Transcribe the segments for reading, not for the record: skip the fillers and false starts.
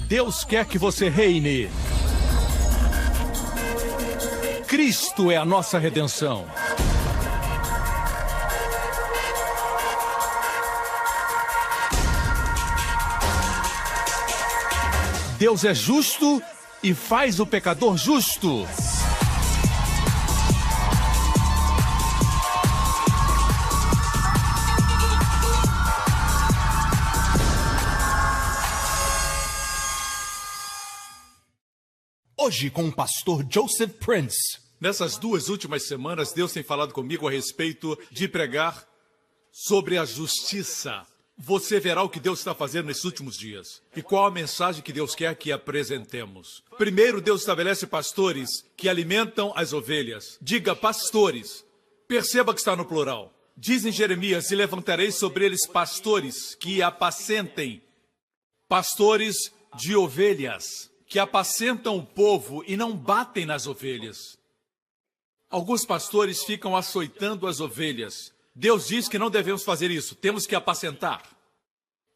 Deus quer que você reine. Cristo é a nossa redenção. Deus é justo e faz o pecador justo. Hoje com o pastor Joseph Prince. Nessas 2 últimas semanas, Deus tem falado comigo a respeito de pregar sobre a justiça. Você verá o que Deus está fazendo nesses últimos dias. E qual a mensagem que Deus quer que apresentemos. Primeiro, Deus estabelece pastores que alimentam as ovelhas. Diga pastores. Perceba que está no plural. Diz em Jeremias, e levantarei sobre eles pastores que apacentem. Pastores de ovelhas. Que apacentam o povo e não batem nas ovelhas. Alguns pastores ficam açoitando as ovelhas. Deus diz que não devemos fazer isso, temos que apacentar.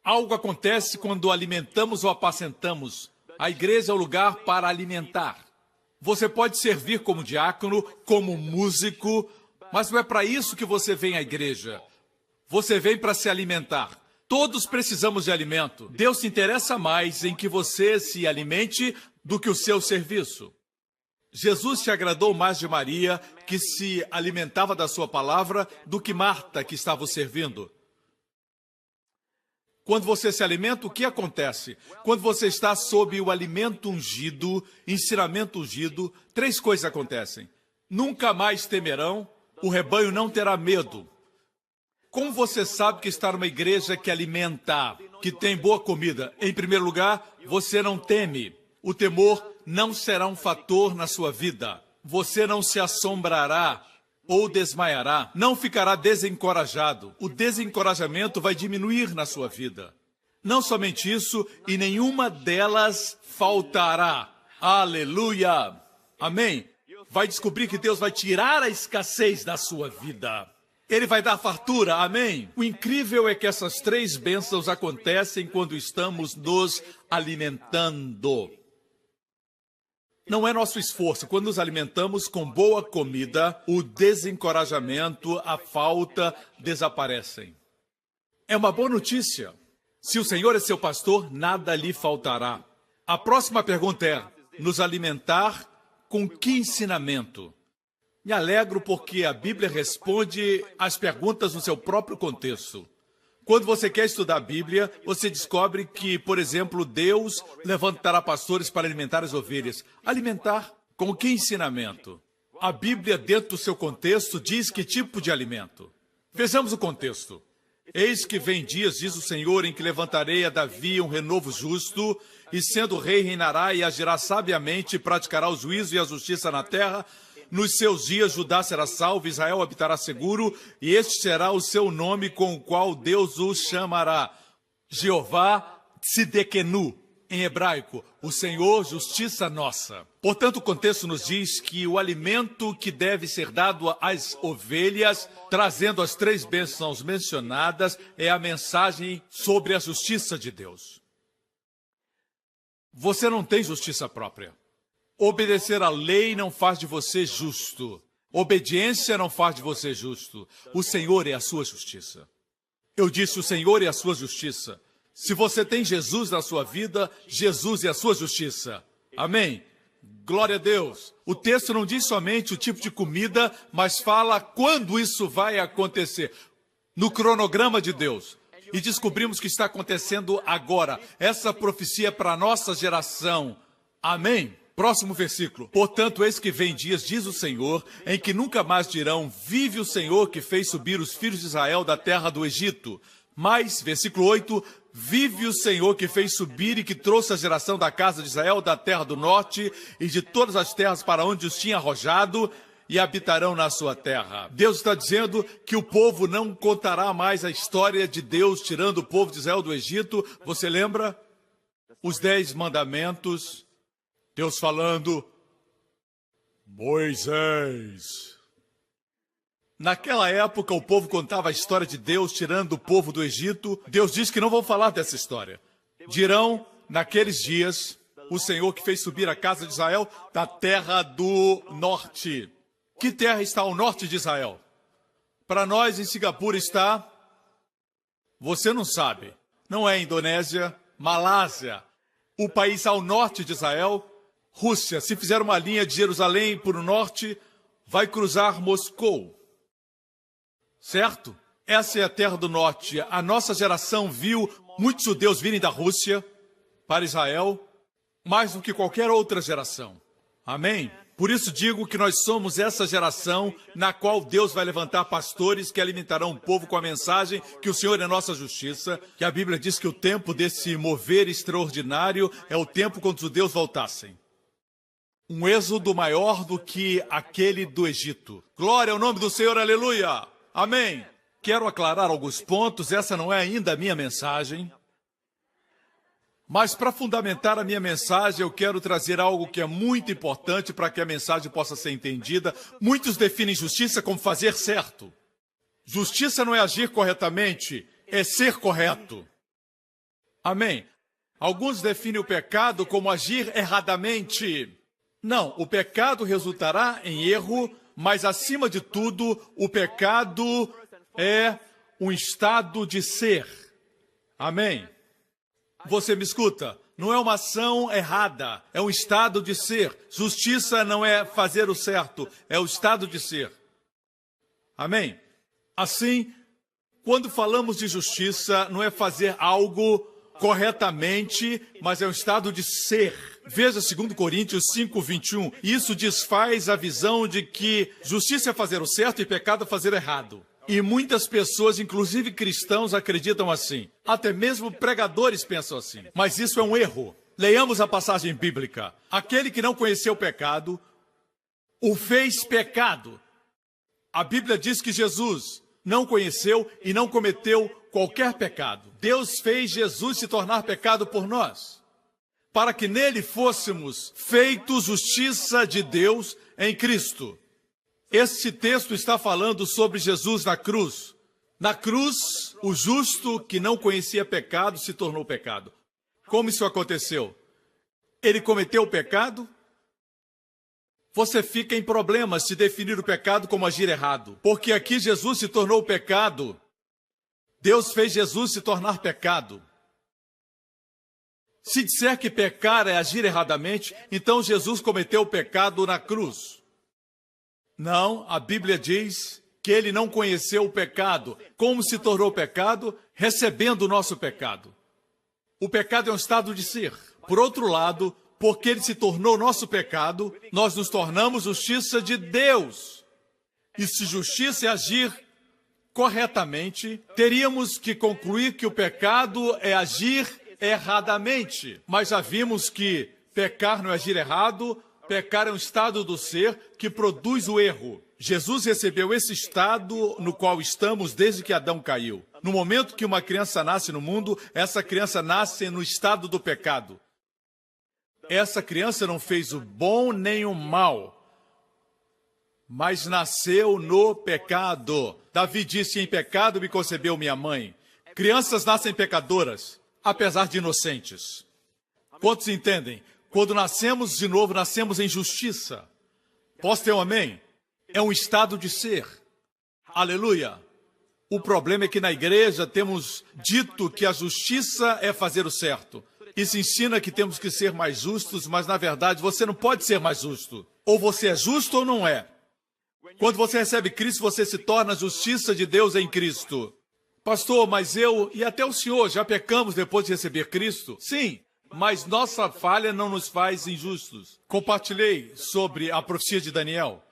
Algo acontece quando alimentamos ou apacentamos. A igreja é o lugar para alimentar. Você pode servir como diácono, como músico, mas não é para isso que você vem à igreja. Você vem para se alimentar. Todos precisamos de alimento. Deus se interessa mais em que você se alimente do que o seu serviço. Jesus se agradou mais de Maria, que se alimentava da sua palavra, do que Marta, que estava o servindo. Quando você se alimenta, o que acontece? Quando você está sob o alimento ungido, ensinamento ungido, 3 coisas acontecem. Nunca mais temerão, o rebanho não terá medo. Como você sabe que está numa igreja que alimenta, que tem boa comida? Em primeiro lugar, você não teme. O temor não será um fator na sua vida. Você não se assombrará ou desmaiará. Não ficará desencorajado. O desencorajamento vai diminuir na sua vida. Não somente isso, e nenhuma delas faltará. Aleluia! Amém? Vai descobrir que Deus vai tirar a escassez da sua vida. Ele vai dar fartura, amém? O incrível é que essas 3 bênçãos acontecem quando estamos nos alimentando. Não é nosso esforço. Quando nos alimentamos com boa comida, o desencorajamento, a falta desaparecem. É uma boa notícia. Se o Senhor é seu pastor, nada lhe faltará. A próxima pergunta é, nos alimentar com que ensinamento? Me alegro porque a Bíblia responde às perguntas no seu próprio contexto. Quando você quer estudar a Bíblia, você descobre que, por exemplo, Deus levantará pastores para alimentar as ovelhas. Alimentar com que ensinamento? A Bíblia, dentro do seu contexto, diz que tipo de alimento. Vejamos o contexto. Eis que vem dias, diz o Senhor, em que levantarei a Davi um renovo justo, e sendo rei reinará e agirá sabiamente, e praticará o juízo e a justiça na terra. Nos seus dias Judá será salvo, Israel habitará seguro, e este será o seu nome com o qual Deus o chamará. Jeová Tsidekenu, em hebraico, o Senhor, justiça nossa. Portanto, o contexto nos diz que o alimento que deve ser dado às ovelhas, trazendo as 3 bênçãos mencionadas, é a mensagem sobre a justiça de Deus. Você não tem justiça própria. Obedecer à lei não faz de você justo. Obediência não faz de você justo. O Senhor é a sua justiça. Eu disse, o Senhor é a sua justiça. Se você tem Jesus na sua vida, Jesus é a sua justiça. Amém? Glória a Deus. O texto não diz somente o tipo de comida, mas fala quando isso vai acontecer. No cronograma de Deus. E descobrimos que está acontecendo agora. Essa profecia é para a nossa geração. Amém? Próximo versículo. Portanto, eis que vem dias, diz o Senhor, em que nunca mais dirão, vive o Senhor que fez subir os filhos de Israel da terra do Egito. Mas, versículo 8, vive o Senhor que fez subir e que trouxe a geração da casa de Israel da terra do norte e de todas as terras para onde os tinha arrojado, e habitarão na sua terra. Deus está dizendo que o povo não contará mais a história de Deus tirando o povo de Israel do Egito. Você lembra? Os 10 mandamentos... Deus falando, Moisés. Naquela época, o povo contava a história de Deus tirando o povo do Egito. Deus diz que não vão falar dessa história. Dirão naqueles dias, o Senhor que fez subir a casa de Israel da terra do norte. Que terra está ao norte de Israel? Para nós, em Singapura está... Você não sabe. Não é Indonésia, Malásia. O país ao norte de Israel, Rússia. Se fizer uma linha de Jerusalém para o norte, vai cruzar Moscou. Certo? Essa é a terra do norte. A nossa geração viu muitos judeus virem da Rússia para Israel, mais do que qualquer outra geração. Amém? Por isso digo que nós somos essa geração na qual Deus vai levantar pastores que alimentarão o povo com a mensagem que o Senhor é nossa justiça, que a Bíblia diz que o tempo desse mover extraordinário é o tempo quando os judeus voltassem. Um êxodo maior do que aquele do Egito. Glória ao nome do Senhor, aleluia! Amém! Quero aclarar alguns pontos, essa não é ainda a minha mensagem. Mas para fundamentar a minha mensagem, eu quero trazer algo que é muito importante para que a mensagem possa ser entendida. Muitos definem justiça como fazer certo. Justiça não é agir corretamente, é ser correto. Amém? Alguns definem o pecado como agir erradamente. Não, o pecado resultará em erro, mas acima de tudo, o pecado é um estado de ser. Amém? Você me escuta? Não é uma ação errada, é um estado de ser. Justiça não é fazer o certo, é o estado de ser. Amém? Assim, quando falamos de justiça, não é fazer algo corretamente, mas é um estado de ser. Veja 2 Coríntios 5:21. Isso desfaz a visão de que justiça é fazer o certo e pecado é fazer o errado. E muitas pessoas, inclusive cristãos, acreditam assim. Até mesmo pregadores pensam assim. Mas isso é um erro. Leiamos a passagem bíblica. Aquele que não conheceu o pecado, o fez pecado. A Bíblia diz que Jesus não conheceu e não cometeu qualquer pecado. Deus fez Jesus se tornar pecado por nós, para que nele fôssemos feitos justiça de Deus em Cristo. Este texto está falando sobre Jesus na cruz. Na cruz, o justo que não conhecia pecado se tornou pecado. Como isso aconteceu? Ele cometeu o pecado? Você fica em problemas se definir o pecado como agir errado. Porque aqui Jesus se tornou pecado. Deus fez Jesus se tornar pecado. Se disser que pecar é agir erradamente, então Jesus cometeu o pecado na cruz. Não, a Bíblia diz que ele não conheceu o pecado. Como se tornou pecado? Recebendo o nosso pecado. O pecado é um estado de ser. Por outro lado, porque ele se tornou nosso pecado, nós nos tornamos justiça de Deus. E se justiça é agir corretamente, teríamos que concluir que o pecado é agir erradamente. Mas já vimos que pecar não é agir errado, pecar é um estado do ser que produz o erro. Jesus recebeu esse estado no qual estamos desde que Adão caiu. No momento que uma criança nasce no mundo, essa criança nasce no estado do pecado. Essa criança não fez o bom nem o mal, mas nasceu no pecado. Davi disse, em pecado me concebeu minha mãe. Crianças nascem pecadoras, apesar de inocentes. Quantos entendem? Quando nascemos de novo, nascemos em justiça. Posso ter um amém? É um estado de ser. Aleluia. O problema é que na igreja temos dito que a justiça é fazer o certo. Isso ensina que temos que ser mais justos, mas na verdade você não pode ser mais justo. Ou você é justo ou não é. Quando você recebe Cristo, você se torna a justiça de Deus em Cristo. Pastor, mas eu e até o senhor já pecamos depois de receber Cristo? Sim. Mas nossa falha não nos faz injustos. Compartilhei sobre a profecia de Daniel.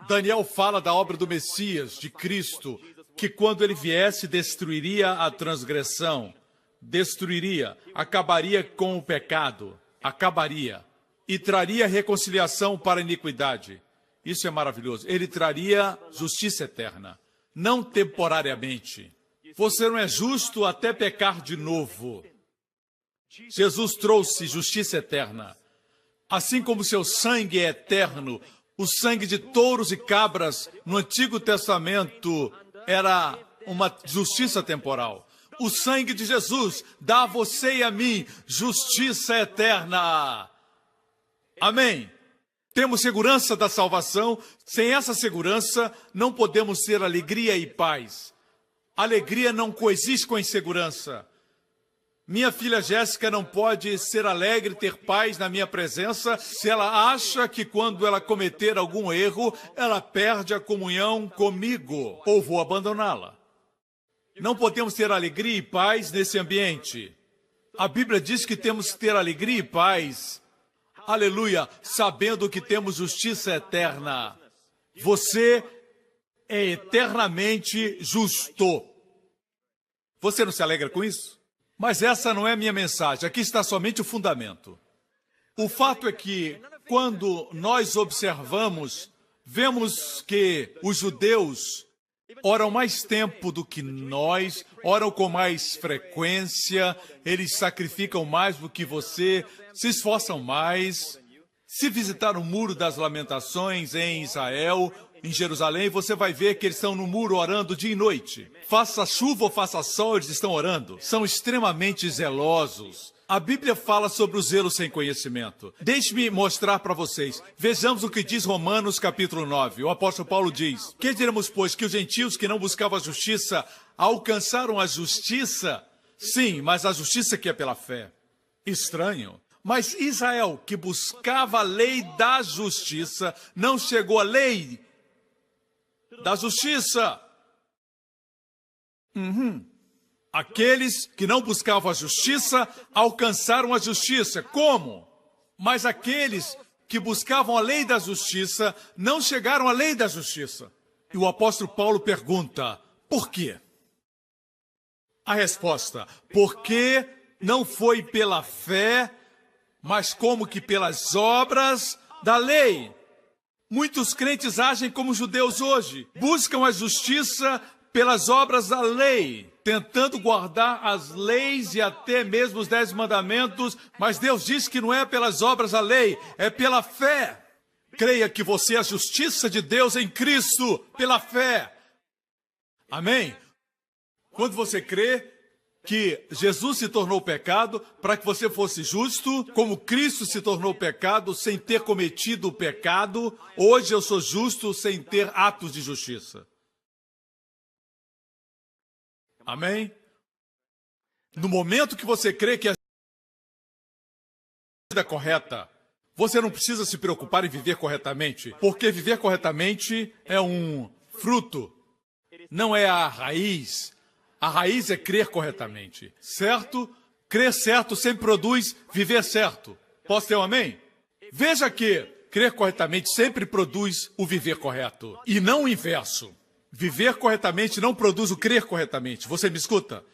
Daniel fala da obra do Messias, de Cristo, que quando ele viesse destruiria a transgressão, destruiria, acabaria com o pecado, acabaria, e traria reconciliação para a iniquidade. Isso é maravilhoso. Ele traria justiça eterna, não temporariamente. Você não é justo até pecar de novo. Jesus trouxe justiça eterna. Assim como seu sangue é eterno, o sangue de touros e cabras no Antigo Testamento era uma justiça temporal. O sangue de Jesus dá a você e a mim justiça eterna. Amém. Temos segurança da salvação. Sem essa segurança, não podemos ter alegria e paz. Alegria não coexiste com a insegurança. Minha filha Jéssica não pode ser alegre e ter paz na minha presença se ela acha que quando ela cometer algum erro, ela perde a comunhão comigo ou vou abandoná-la. Não podemos ter alegria e paz nesse ambiente. A Bíblia diz que temos que ter alegria e paz, aleluia, sabendo que temos justiça eterna. Você é eternamente justo. Você não se alegra com isso? Mas essa não é a minha mensagem. Aqui está somente o fundamento. O fato é que, quando nós observamos, vemos que os judeus oram mais tempo do que nós, oram com mais frequência, eles sacrificam mais do que você, se esforçam mais. Se visitar o Muro das Lamentações em Israel, em Jerusalém, você vai ver que eles estão no muro orando dia e noite. Faça chuva ou faça sol, eles estão orando. São extremamente zelosos. A Bíblia fala sobre o zelo sem conhecimento. Deixe-me mostrar para vocês. Vejamos o que diz Romanos capítulo 9. O apóstolo Paulo diz: que diremos, pois, que os gentios que não buscavam a justiça alcançaram a justiça? Sim, mas a justiça que é pela fé. Estranho. Mas Israel, que buscava a lei da justiça, não chegou à lei da justiça. Aqueles que não buscavam a justiça alcançaram a justiça. Como? Mas aqueles que buscavam a lei da justiça não chegaram à lei da justiça. E o apóstolo Paulo pergunta: por quê? A resposta: porque não foi pela fé, mas como que pelas obras da lei. Muitos crentes agem como judeus hoje. Buscam a justiça pelas obras da lei, tentando guardar as leis e até mesmo os 10 mandamentos, mas Deus diz que não é pelas obras da lei, é pela fé. Creia que você é a justiça de Deus em Cristo, pela fé. Amém? Quando você crê que Jesus se tornou pecado para que você fosse justo, como Cristo se tornou pecado sem ter cometido o pecado, hoje eu sou justo sem ter atos de justiça. Amém? No momento que você crê que a vida é correta, você não precisa se preocupar em viver corretamente, porque viver corretamente é um fruto, não é a raiz. A raiz é crer corretamente, certo? Crer certo sempre produz viver certo. Posso ter um amém? Veja que crer corretamente sempre produz o viver correto, e não o inverso. Viver corretamente não produz o crer corretamente. Você me escuta?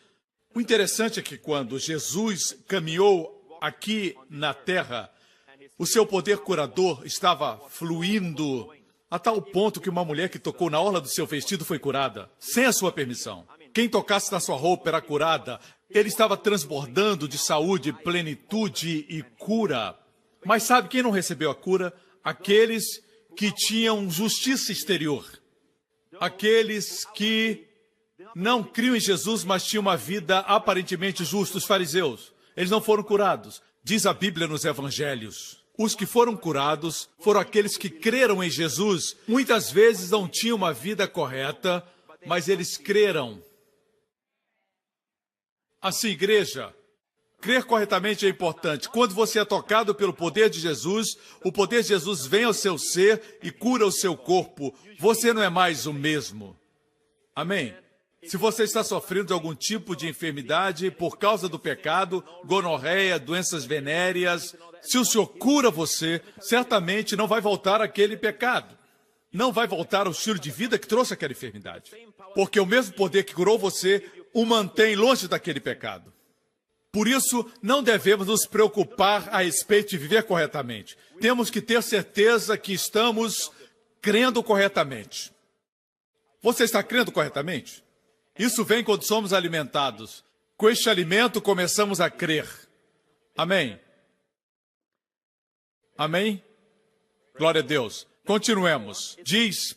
O interessante é que quando Jesus caminhou aqui na terra, o seu poder curador estava fluindo a tal ponto que uma mulher que tocou na orla do seu vestido foi curada, sem a sua permissão. Quem tocasse na sua roupa era curada. Ele estava transbordando de saúde, plenitude e cura. Mas sabe quem não recebeu a cura? Aqueles que tinham justiça exterior. Aqueles que não criam em Jesus, mas tinham uma vida aparentemente justa, os fariseus. Eles não foram curados. Diz a Bíblia nos Evangelhos. Os que foram curados foram aqueles que creram em Jesus. Muitas vezes não tinham uma vida correta, mas eles creram. Assim, igreja, crer corretamente é importante. Quando você é tocado pelo poder de Jesus, o poder de Jesus vem ao seu ser e cura o seu corpo. Você não é mais o mesmo. Amém? Se você está sofrendo de algum tipo de enfermidade por causa do pecado, gonorreia, doenças venéreas, se o Senhor cura você, certamente não vai voltar àquele pecado. Não vai voltar ao estilo de vida que trouxe aquela enfermidade. Porque o mesmo poder que curou você o mantém longe daquele pecado. Por isso, não devemos nos preocupar a respeito de viver corretamente. Temos que ter certeza que estamos crendo corretamente. Você está crendo corretamente? Isso vem quando somos alimentados. Com este alimento, começamos a crer. Amém? Amém? Glória a Deus. Continuemos. Diz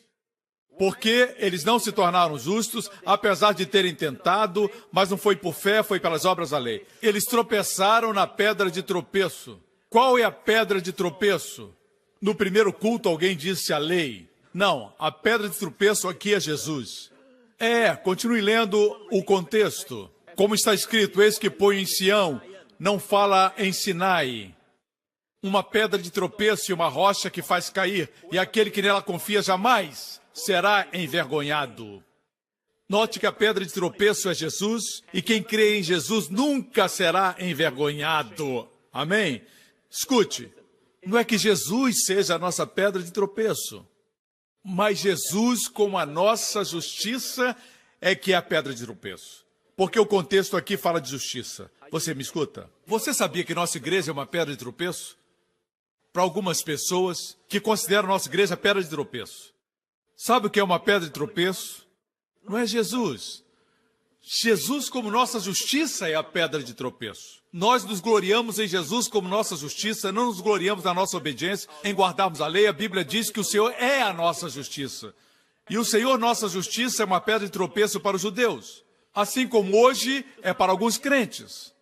Porque eles não se tornaram justos, apesar de terem tentado, mas não foi por fé, foi pelas obras da lei. Eles tropeçaram na pedra de tropeço. Qual é a pedra de tropeço? No primeiro culto alguém disse a lei. Não, a pedra de tropeço aqui é Jesus. Continue lendo o contexto. Como está escrito, eis que põe em Sião, não fala em Sinai. Uma pedra de tropeço e uma rocha que faz cair, e aquele que nela confia jamais será envergonhado. Note que a pedra de tropeço é Jesus, e quem crê em Jesus nunca será envergonhado. Amém? Escute, não é que Jesus seja a nossa pedra de tropeço, mas Jesus, como a nossa justiça, é que é a pedra de tropeço. Porque o contexto aqui fala de justiça. Você me escuta? Você sabia que nossa igreja é uma pedra de tropeço? Para algumas pessoas que consideram nossa igreja pedra de tropeço. Sabe o que é uma pedra de tropeço? Não é Jesus. Jesus, como nossa justiça, é a pedra de tropeço. Nós nos gloriamos em Jesus como nossa justiça, não nos gloriamos na nossa obediência, em guardarmos a lei. A Bíblia diz que o Senhor é a nossa justiça. E o Senhor, nossa justiça, é uma pedra de tropeço para os judeus. Assim como hoje é para alguns crentes.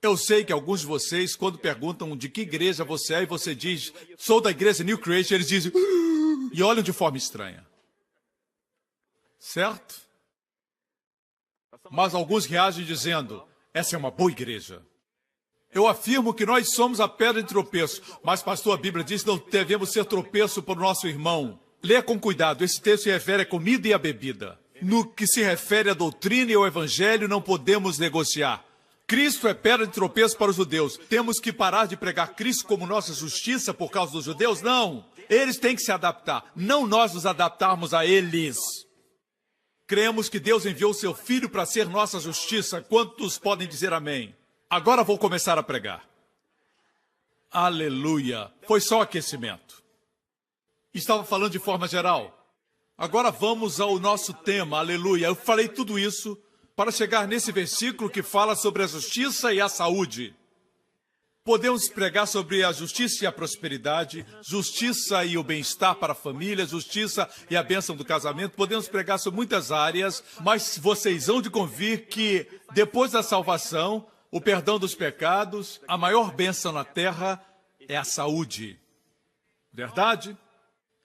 Eu sei que alguns de vocês, quando perguntam de que igreja você é, e você diz, sou da igreja New Creation, eles dizem, e olham de forma estranha. Certo? Mas alguns reagem dizendo, essa é uma boa igreja. Eu afirmo que nós somos a pedra de tropeço, mas pastor, a Bíblia diz que não devemos ser tropeço para o nosso irmão. Leia com cuidado, esse texto se refere à comida e à bebida. No que se refere à doutrina e ao evangelho, não podemos negociar. Cristo é pedra de tropeço para os judeus. Temos que parar de pregar Cristo como nossa justiça por causa dos judeus? Não. Eles têm que se adaptar, não nós nos adaptarmos a eles. Cremos que Deus enviou seu Filho para ser nossa justiça. Quantos podem dizer amém? Agora vou começar a pregar. Aleluia. Foi só aquecimento. Estava falando de forma geral. Agora vamos ao nosso tema, aleluia. Eu falei tudo isso para chegar nesse versículo que fala sobre a justiça e a saúde. Podemos pregar sobre a justiça e a prosperidade, justiça e o bem-estar para a família, justiça e a bênção do casamento. Podemos pregar sobre muitas áreas, mas vocês hão de convir que depois da salvação, o perdão dos pecados, a maior bênção na terra é a saúde. Verdade?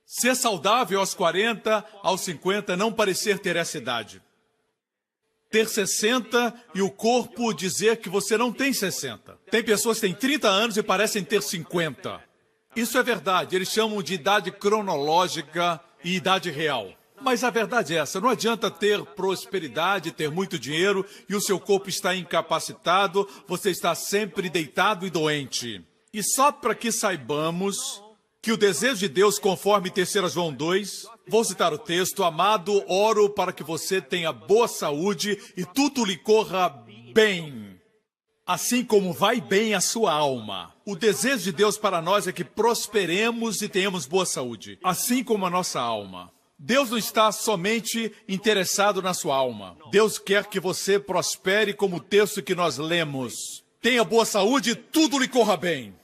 Ser saudável aos 40, aos 50, não parecer ter essa idade. Ter 60 e o corpo dizer que você não tem 60. Tem pessoas que têm 30 anos e parecem ter 50. Isso é verdade, eles chamam de idade cronológica e idade real. Mas a verdade é essa, não adianta ter prosperidade, ter muito dinheiro e o seu corpo está incapacitado, você está sempre deitado e doente. E só para que saibamos que o desejo de Deus, conforme 3 João 2, vou citar o texto, amado, oro para que você tenha boa saúde e tudo lhe corra bem, assim como vai bem a sua alma. O desejo de Deus para nós é que prosperemos e tenhamos boa saúde, assim como a nossa alma. Deus não está somente interessado na sua alma. Deus quer que você prospere como o texto que nós lemos. Tenha boa saúde e tudo lhe corra bem.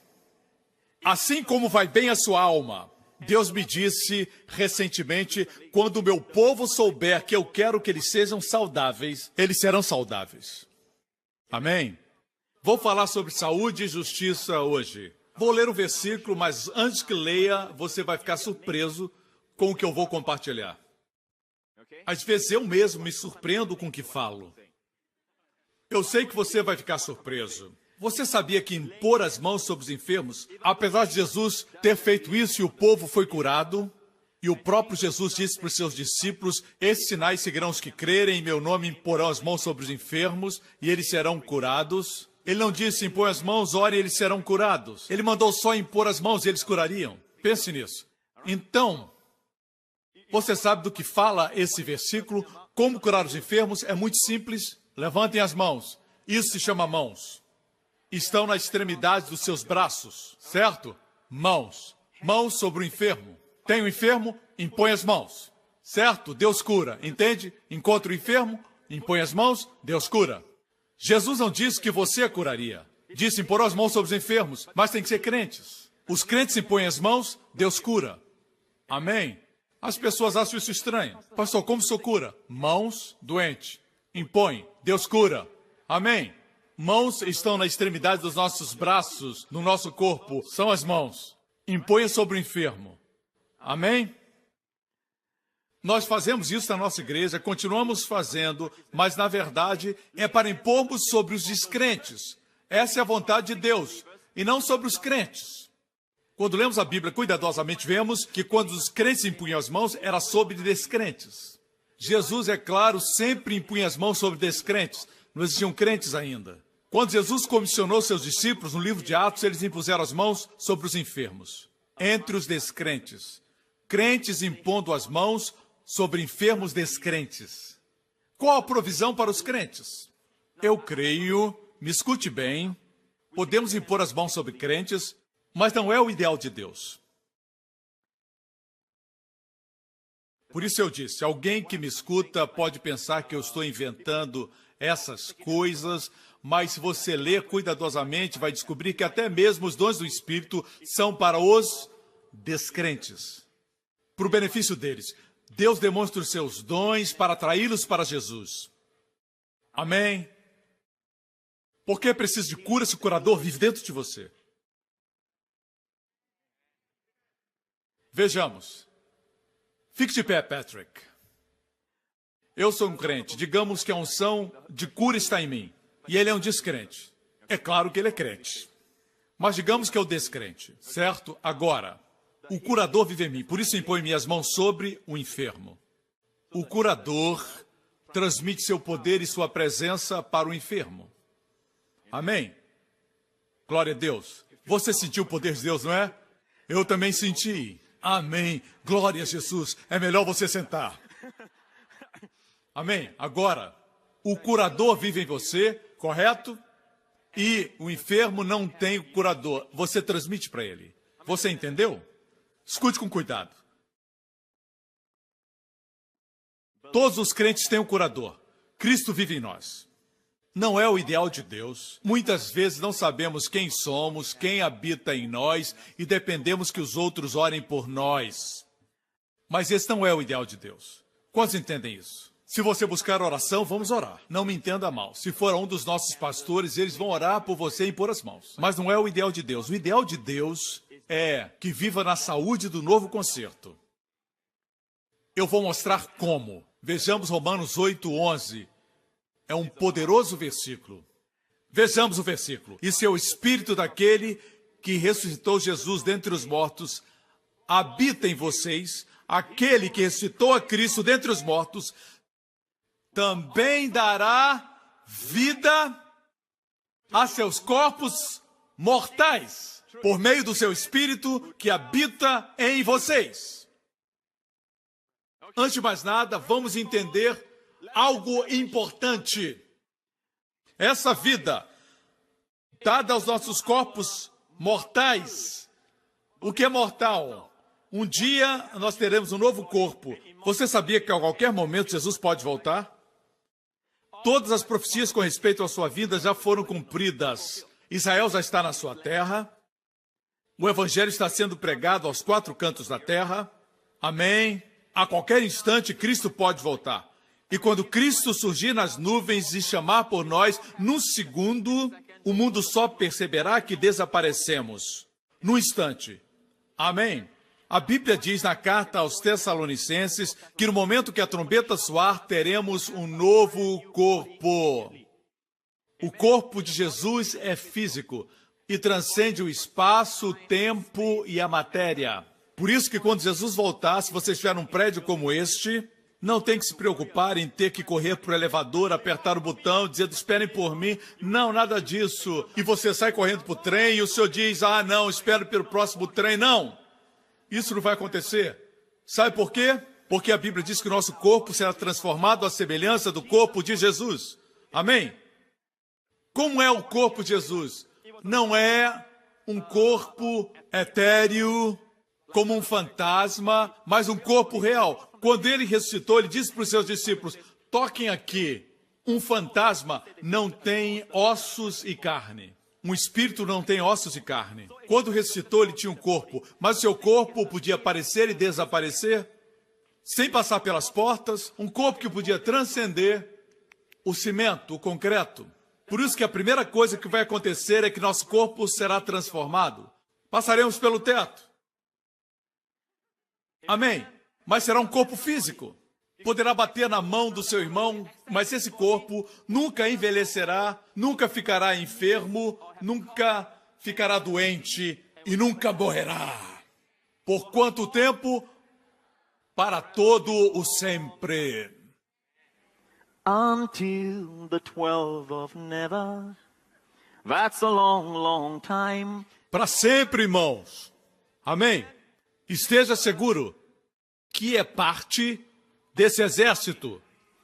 Assim como vai bem a sua alma. Deus me disse recentemente, quando o meu povo souber que eu quero que eles sejam saudáveis, eles serão saudáveis. Amém? Vou falar sobre saúde e justiça hoje. Vou ler um versículo, mas antes que leia, você vai ficar surpreso com o que eu vou compartilhar. Às vezes eu mesmo me surpreendo com o que falo. Eu sei que você vai ficar surpreso. Você sabia que impor as mãos sobre os enfermos, apesar de Jesus ter feito isso e o povo foi curado, e o próprio Jesus disse para os seus discípulos, esses sinais seguirão os que crerem, em meu nome imporão as mãos sobre os enfermos e eles serão curados. Ele não disse impor as mãos, orem e eles serão curados. Ele mandou só impor as mãos e eles curariam. Pense nisso. Então, você sabe do que fala esse versículo? Como curar os enfermos? É muito simples. Levantem as mãos. Isso se chama mãos. Estão na extremidade dos seus braços, certo? Mãos. Mãos sobre o enfermo. Tem o enfermo? Impõe as mãos. Certo? Deus cura. Entende? Encontra o enfermo? Impõe as mãos, Deus cura. Jesus não disse que você a curaria. Disse impor as mãos sobre os enfermos, mas tem que ser crentes. Os crentes impõem as mãos, Deus cura. Amém? As pessoas acham isso estranho. Pastor, como o senhor cura? Mãos, doente. Impõe, Deus cura. Amém. Mãos estão na extremidade dos nossos braços, no nosso corpo. São as mãos. Imponha sobre o enfermo. Amém? Nós fazemos isso na nossa igreja, continuamos fazendo, mas na verdade é para impormos sobre os descrentes. Essa é a vontade de Deus, e não sobre os crentes. Quando lemos a Bíblia cuidadosamente, vemos que quando os crentes impunham as mãos, era sobre descrentes. Jesus, é claro, sempre impunha as mãos sobre descrentes. Não existiam crentes ainda. Quando Jesus comissionou seus discípulos, no livro de Atos, eles impuseram as mãos sobre os enfermos. Entre os descrentes. Crentes impondo as mãos sobre enfermos descrentes. Qual a provisão para os crentes? Eu creio, me escute bem, podemos impor as mãos sobre crentes, mas não é o ideal de Deus. Por isso eu disse, alguém que me escuta pode pensar que eu estou inventando essas coisas, mas se você ler cuidadosamente, vai descobrir que até mesmo os dons do Espírito são para os descrentes, para o benefício deles. Deus demonstra os seus dons para atraí-los para Jesus. Amém? Por que precisa de cura se o curador vive dentro de você? Vejamos. Fique de pé, Patrick. Eu sou um crente. Digamos que a unção de cura está em mim. E ele é um descrente. É claro que ele é crente. Mas digamos que é o descrente, certo? Agora, o curador vive em mim. Por isso impõe minhas mãos sobre o enfermo. O curador transmite seu poder e sua presença para o enfermo. Amém? Glória a Deus. Você sentiu o poder de Deus, não é? Eu também senti. Amém. Glória a Jesus. É melhor você sentar. Amém. Agora, o curador vive em você, correto? E o enfermo não tem o curador. Você transmite para ele. Você entendeu? Escute com cuidado. Todos os crentes têm um curador. Cristo vive em nós. Não é o ideal de Deus. Muitas vezes não sabemos quem somos, quem habita em nós e dependemos que os outros orem por nós. Mas esse não é o ideal de Deus. Quantos entendem isso? Se você buscar oração, vamos orar. Não me entenda mal. Se for um dos nossos pastores, eles vão orar por você e impor as mãos. Mas não é o ideal de Deus. O ideal de Deus é que viva na saúde do novo concerto. Eu vou mostrar como. Vejamos Romanos 8:11. É um poderoso versículo. Vejamos o versículo. E se o espírito daquele que ressuscitou Jesus dentre os mortos habita em vocês, aquele que ressuscitou a Cristo dentre os mortos, também dará vida a seus corpos mortais, por meio do seu Espírito que habita em vocês. Antes de mais nada, vamos entender algo importante. Essa vida dada aos nossos corpos mortais. O que é mortal? Um dia nós teremos um novo corpo. Você sabia que a qualquer momento Jesus pode voltar? Todas as profecias com respeito à sua vida já foram cumpridas. Israel já está na sua terra. O evangelho está sendo pregado aos 4 cantos da terra. Amém. A qualquer instante, Cristo pode voltar. E quando Cristo surgir nas nuvens e chamar por nós, num segundo, o mundo só perceberá que desaparecemos. Num instante. Amém. A Bíblia diz na carta aos Tessalonicenses que no momento que a trombeta soar, teremos um novo corpo. O corpo de Jesus é físico e transcende o espaço, o tempo e a matéria. Por isso que quando Jesus voltar, se você estiver num prédio como este, não tem que se preocupar em ter que correr para o elevador, apertar o botão, dizendo, esperem por mim. Não, nada disso. E você sai correndo para o trem e o senhor diz, ah, não, espero pelo próximo trem. Não. Isso não vai acontecer. Sabe por quê? Porque a Bíblia diz que o nosso corpo será transformado à semelhança do corpo de Jesus. Amém? Como é o corpo de Jesus? Não é um corpo etéreo, como um fantasma, mas um corpo real. Quando ele ressuscitou, ele disse para os seus discípulos, toquem aqui. Um fantasma não tem ossos e carne. Um espírito não tem ossos e carne. Quando ressuscitou, ele tinha um corpo, mas o seu corpo podia aparecer e desaparecer? sem passar pelas portas, um corpo que podia transcender o cimento, o concreto. Por isso que a primeira coisa que vai acontecer é que nosso corpo será transformado. Passaremos pelo teto. Amém? Mas será um corpo físico. Poderá bater na mão do seu irmão, mas esse corpo nunca envelhecerá, nunca ficará enfermo, nunca ficará doente e nunca morrerá. Por quanto tempo? Para todo o sempre. Until the 12 of never. That's a long, long time. Para sempre, irmãos. Amém? Esteja seguro que é parte desse exército.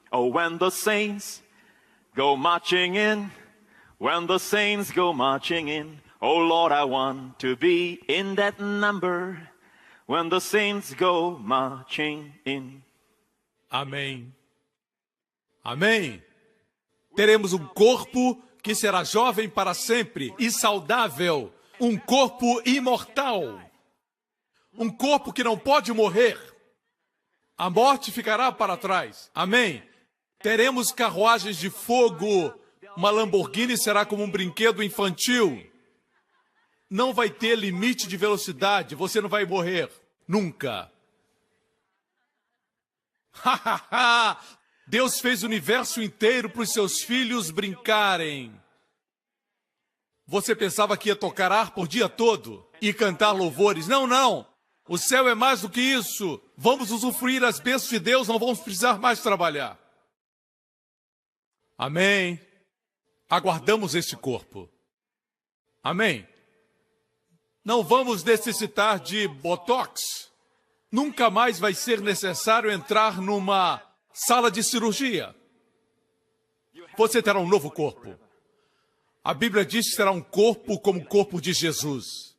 Oh, when the saints go marching in, when the saints go marching in, oh Lord, I want to be in that number, when the saints go marching in. Amém. Amém. Teremos um corpo que será jovem para sempre e saudável. Um corpo imortal. Um corpo que não pode morrer. A morte ficará para trás. Amém. Teremos carruagens de fogo. Uma Lamborghini será como um brinquedo infantil. Não vai ter limite de velocidade. Você não vai morrer. Nunca. Deus fez o universo inteiro para os seus filhos brincarem. Você pensava que ia tocar harpa o dia todo e cantar louvores? Não, não. O céu é mais do que isso. Vamos usufruir as bênçãos de Deus, não vamos precisar mais trabalhar. Amém. Aguardamos este corpo. Amém. Não vamos necessitar de botox. Nunca mais vai ser necessário entrar numa sala de cirurgia. Você terá um novo corpo. A Bíblia diz que será um corpo como o corpo de Jesus.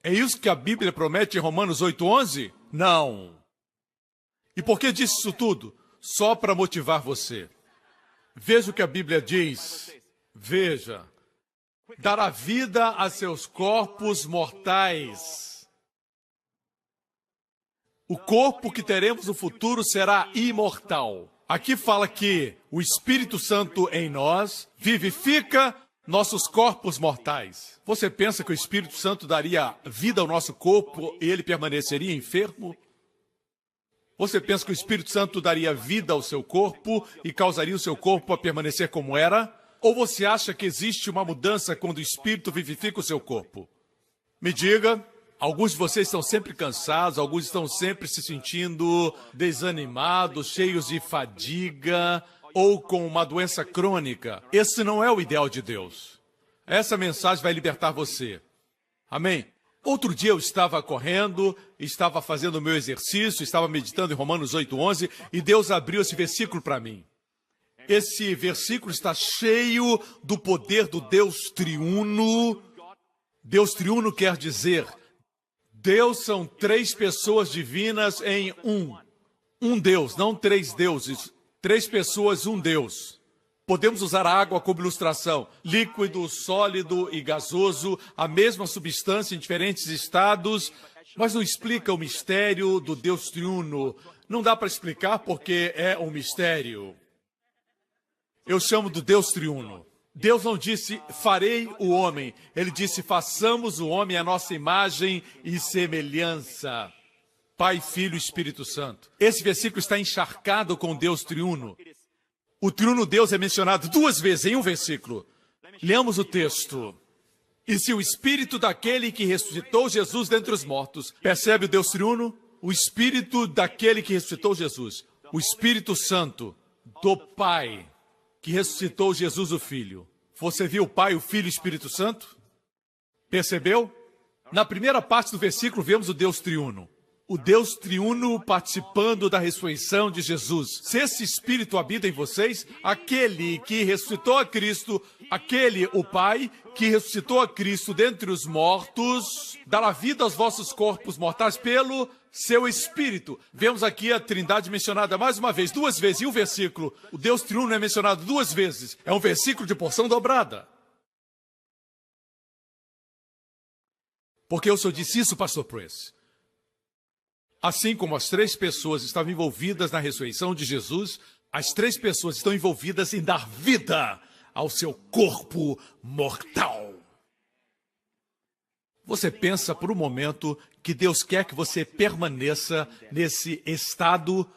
É isso que a Bíblia promete em Romanos 8:11? Não. E por que disse isso tudo? Só para motivar você. Veja o que a Bíblia diz. Veja. Dará vida a seus corpos mortais. O corpo que teremos no futuro será imortal. Aqui fala que o Espírito Santo em nós vivifica nossos corpos mortais. Você pensa que o Espírito Santo daria vida ao nosso corpo e ele permaneceria enfermo? Você pensa que o Espírito Santo daria vida ao seu corpo e causaria o seu corpo a permanecer como era? Ou você acha que existe uma mudança quando o Espírito vivifica o seu corpo? Me diga. Alguns de vocês estão sempre cansados, alguns estão sempre se sentindo desanimados, cheios de fadiga ou com uma doença crônica. Esse não é o ideal de Deus. Essa mensagem vai libertar você. Amém? Outro dia eu estava correndo, estava fazendo o meu exercício, estava meditando em Romanos 8:11 e Deus abriu esse versículo para mim. Esse versículo está cheio do poder do Deus triuno. Deus triuno quer dizer... Deus são três pessoas divinas em um. Um Deus, não três deuses. Três pessoas, um Deus. Podemos usar a água como ilustração. Líquido, sólido e gasoso, a mesma substância em diferentes estados, mas não explica o mistério do Deus triuno. Não dá para explicar porque é um mistério. Eu chamo do Deus triuno. Deus não disse, farei o homem. Ele disse, façamos o homem à nossa imagem e semelhança. Pai, Filho e Espírito Santo. Esse versículo está encharcado com Deus triuno. O triuno Deus é mencionado duas vezes em um versículo. Leamos o texto. E se o Espírito daquele que ressuscitou Jesus dentre os mortos, percebe o Deus triuno? O Espírito daquele que ressuscitou Jesus. O Espírito Santo do Pai que ressuscitou Jesus o Filho. Você viu o Pai, o Filho e o Espírito Santo? Percebeu? Na primeira parte do versículo vemos o Deus triuno. O Deus triuno participando da ressurreição de Jesus. Se esse Espírito habita em vocês, aquele que ressuscitou a Cristo, aquele, o Pai, que ressuscitou a Cristo dentre os mortos, dará vida aos vossos corpos mortais pelo seu Espírito. Vemos aqui a Trindade mencionada mais uma vez, duas vezes em um versículo. O Deus triuno é mencionado duas vezes. É um versículo de porção dobrada. Porque eu só disse isso, pastor Prince. Assim como as 3 pessoas estavam envolvidas na ressurreição de Jesus, as 3 pessoas estão envolvidas em dar vida ao seu corpo mortal. Você pensa por um momento que Deus quer que você permaneça nesse estado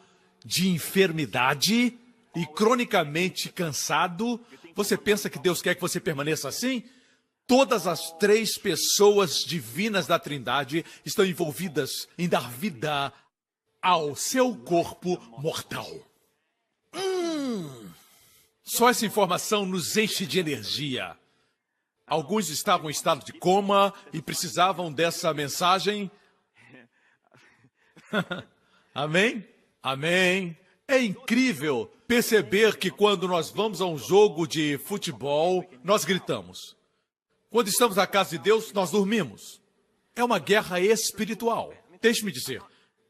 de enfermidade e cronicamente cansado? Você pensa que Deus quer que você permaneça assim? Todas as 3 pessoas divinas da Trindade estão envolvidas em dar vida ao seu corpo mortal. Só essa informação nos enche de energia. Alguns estavam em estado de coma e precisavam dessa mensagem. Amém? Amém. É incrível perceber que quando nós vamos a um jogo de futebol, nós gritamos. Quando estamos na casa de Deus, nós dormimos. É uma guerra espiritual. Deixe-me dizer,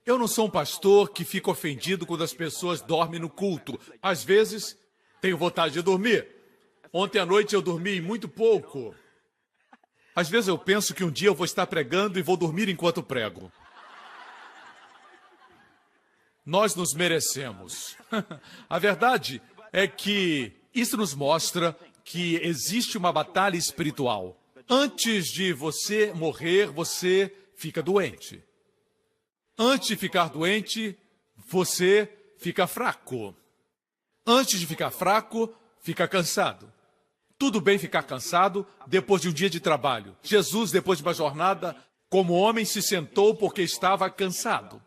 eu não sou um pastor que fica ofendido quando as pessoas dormem no culto. Às vezes, tenho vontade de dormir. Ontem à noite eu dormi muito pouco. Às vezes eu penso que um dia eu vou estar pregando e vou dormir enquanto prego. Nós nos merecemos. A verdade é que isso nos mostra que existe uma batalha espiritual. Antes de você morrer, você fica doente. Antes de ficar doente, você fica fraco. Antes de ficar fraco, fica cansado. Tudo bem ficar cansado depois de um dia de trabalho. Jesus, depois de uma jornada, como homem, se sentou porque estava cansado.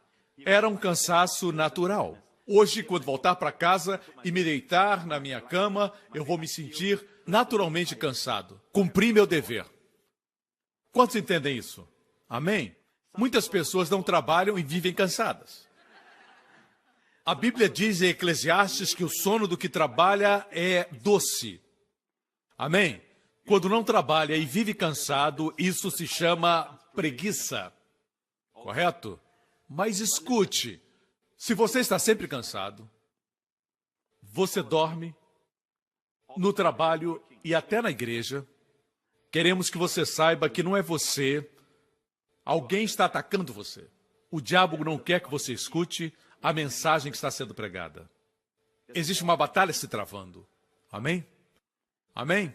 Era um cansaço natural. Hoje, quando voltar para casa e me deitar na minha cama, eu vou me sentir naturalmente cansado. Cumpri meu dever. Quantos entendem isso? Amém? Muitas pessoas não trabalham e vivem cansadas. A Bíblia diz em Eclesiastes que o sono do que trabalha é doce. Amém? Quando não trabalha e vive cansado, isso se chama preguiça. Correto? Mas escute, se você está sempre cansado, você dorme no trabalho e até na igreja, queremos que você saiba que não é você, alguém está atacando você. O diabo não quer que você escute a mensagem que está sendo pregada. Existe uma batalha se travando. Amém? Amém?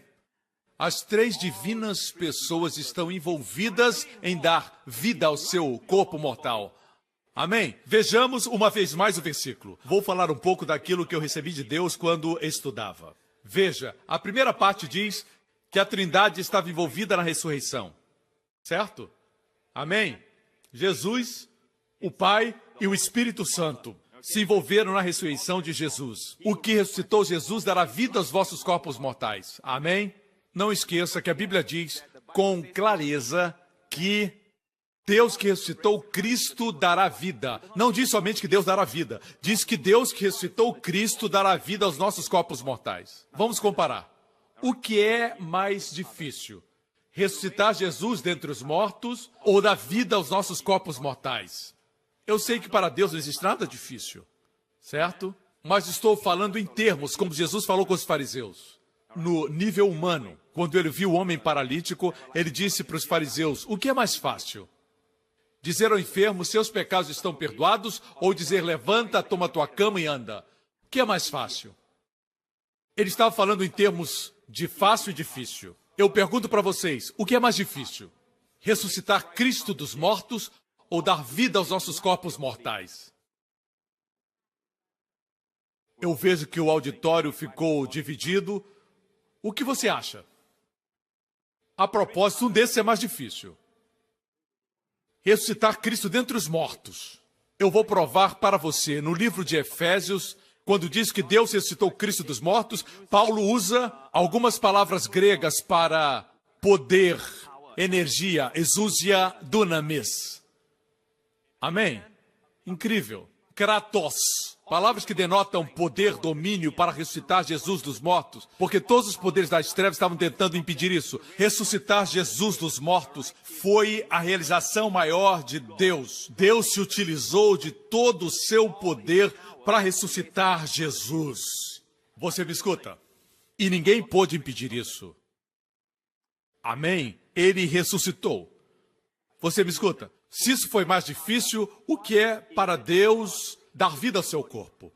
As 3 divinas pessoas estão envolvidas em dar vida ao seu corpo mortal. Amém? Vejamos uma vez mais o versículo. Vou falar um pouco daquilo que eu recebi de Deus quando estudava. Veja, a primeira parte diz que a Trindade estava envolvida na ressurreição. Certo? Amém? Jesus, o Pai e o Espírito Santo se envolveram na ressurreição de Jesus. O que ressuscitou Jesus dará vida aos vossos corpos mortais. Amém? Não esqueça que a Bíblia diz com clareza que Deus que ressuscitou Cristo dará vida. Não diz somente que Deus dará vida. Diz que Deus que ressuscitou Cristo dará vida aos nossos corpos mortais. Vamos comparar. O que é mais difícil? Ressuscitar Jesus dentre os mortos ou dar vida aos nossos corpos mortais? Eu sei que para Deus não existe nada difícil, certo? Mas estou falando em termos, como Jesus falou com os fariseus. No nível humano, quando ele viu o homem paralítico, ele disse para os fariseus, o que é mais fácil? Dizer ao enfermo, seus pecados estão perdoados, ou dizer, levanta, toma tua cama e anda? O que é mais fácil? Ele estava falando em termos de fácil e difícil. Eu pergunto para vocês, o que é mais difícil? Ressuscitar Cristo dos mortos ou dar vida aos nossos corpos mortais? Eu vejo que o auditório ficou dividido. O que você acha? A propósito, um desses é mais difícil. Ressuscitar Cristo dentre os mortos. Eu vou provar para você, no livro de Efésios, quando diz que Deus ressuscitou Cristo dos mortos, Paulo usa algumas palavras gregas para poder, energia, exousia, dunamis. Amém? Incrível. Kratos. Palavras que denotam poder, domínio para ressuscitar Jesus dos mortos, porque todos os poderes das trevas estavam tentando impedir isso. Ressuscitar Jesus dos mortos foi a realização maior de Deus. Deus se utilizou de todo o seu poder para ressuscitar Jesus. Você me escuta? E ninguém pôde impedir isso. Amém? Ele ressuscitou. Você me escuta? Se isso foi mais difícil, o que é para Deus dar vida ao seu corpo?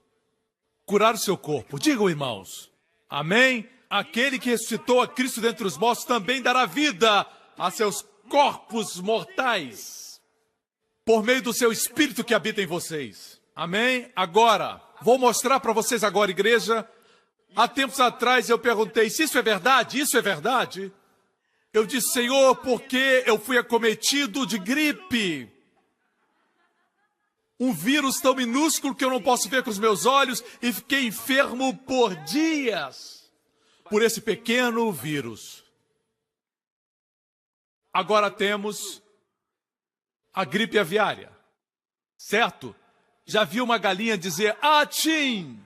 Curar o seu corpo. Digam, irmãos. Amém? Aquele que ressuscitou a Cristo dentre os mortos também dará vida a seus corpos mortais, por meio do seu Espírito que habita em vocês. Amém? Agora, vou mostrar para vocês agora, igreja. Há tempos atrás eu perguntei se isso é verdade, isso é verdade. Eu disse, Senhor, porque eu fui acometido de gripe. Um vírus tão minúsculo que eu não posso ver com os meus olhos e fiquei enfermo por dias por esse pequeno vírus. Agora temos a gripe aviária, certo? Já viu uma galinha dizer, atim?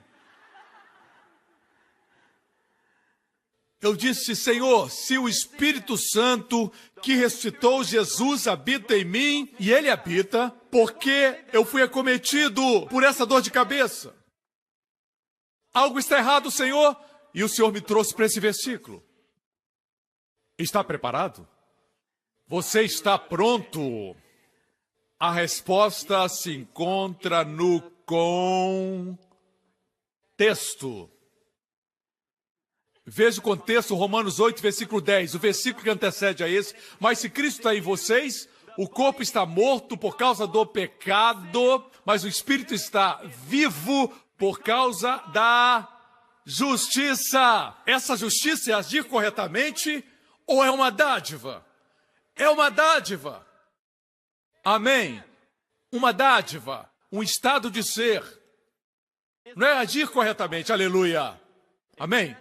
Eu disse, Senhor, se o Espírito Santo que ressuscitou Jesus habita em mim, e Ele habita, porque eu fui acometido por essa dor de cabeça. Algo está errado, Senhor, e o Senhor me trouxe para esse versículo. Está preparado? Você está pronto? A resposta se encontra no contexto. Veja o contexto, Romanos 8, versículo 10, o versículo que antecede a esse. Mas se Cristo está em vocês, o corpo está morto por causa do pecado, mas o Espírito está vivo por causa da justiça. Essa justiça é agir corretamente ou é uma dádiva? É uma dádiva. Amém? Uma dádiva, um estado de ser. Não é agir corretamente, aleluia. Amém?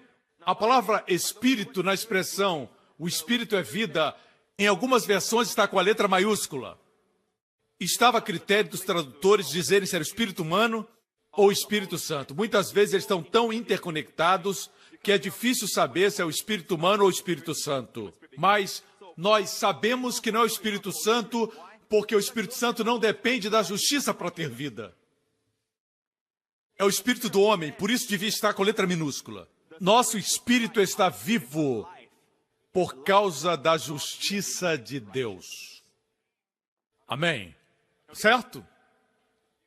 A palavra espírito na expressão o espírito é vida, em algumas versões está com a letra maiúscula. Estava a critério dos tradutores dizerem se era o espírito humano ou o Espírito Santo. Muitas vezes eles estão tão interconectados que é difícil saber se é o Espírito humano ou o Espírito Santo. Mas nós sabemos que não é o Espírito Santo, porque o Espírito Santo não depende da justiça para ter vida. É o espírito do homem, por isso devia estar com letra minúscula. Nosso espírito está vivo por causa da justiça de Deus. Amém? Certo?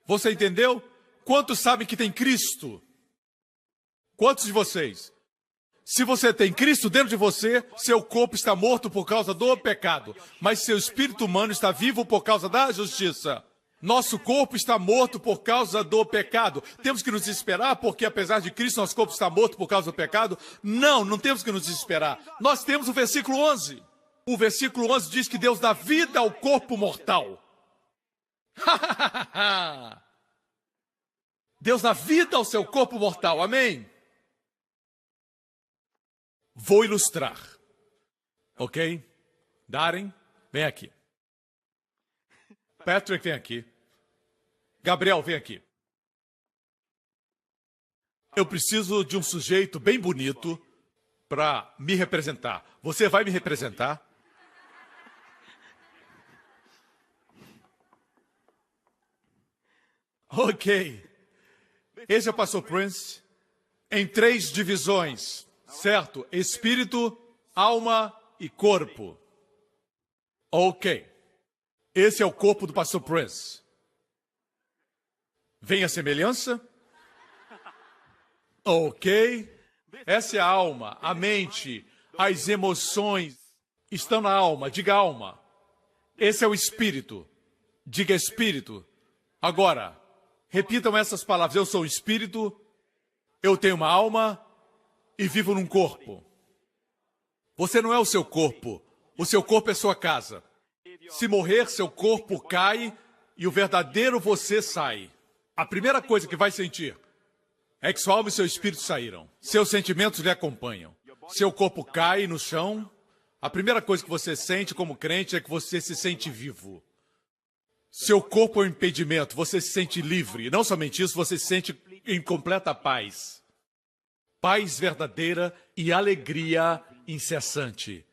Você entendeu? Quantos sabem que tem Cristo? Quantos de vocês? Se você tem Cristo dentro de você, seu corpo está morto por causa do pecado, mas seu espírito humano está vivo por causa da justiça. Nosso corpo está morto por causa do pecado. Temos que nos desesperar porque, apesar de Cristo, nosso corpo está morto por causa do pecado? Não, não temos que nos desesperar. Nós temos o versículo 11. O versículo 11 diz que Deus dá vida ao corpo mortal. Deus dá vida ao seu corpo mortal, amém? Vou ilustrar, ok? Darren, vem aqui. Patrick, vem aqui. Gabriel, vem aqui. Eu preciso de um sujeito bem bonito para me representar. Você vai me representar? Ok. Esse é o Pastor Prince em 3 divisões, certo? Espírito, alma e corpo. Ok. Esse é o corpo do Pastor Prince. Vem a semelhança? Ok. Essa é a alma, a mente, as emoções estão na alma. Diga alma. Esse é o espírito. Diga espírito. Agora, repitam essas palavras. Eu sou o espírito, eu tenho uma alma e vivo num corpo. Você não é o seu corpo. O seu corpo é sua casa. Se morrer, seu corpo cai e o verdadeiro você sai. A primeira coisa que vai sentir é que sua alma e seu espírito saíram. Seus sentimentos lhe acompanham. Seu corpo cai no chão. A primeira coisa que você sente como crente é que você se sente vivo. Seu corpo é um impedimento, você se sente livre. Não somente isso, você se sente em completa paz. Paz verdadeira e alegria incessante.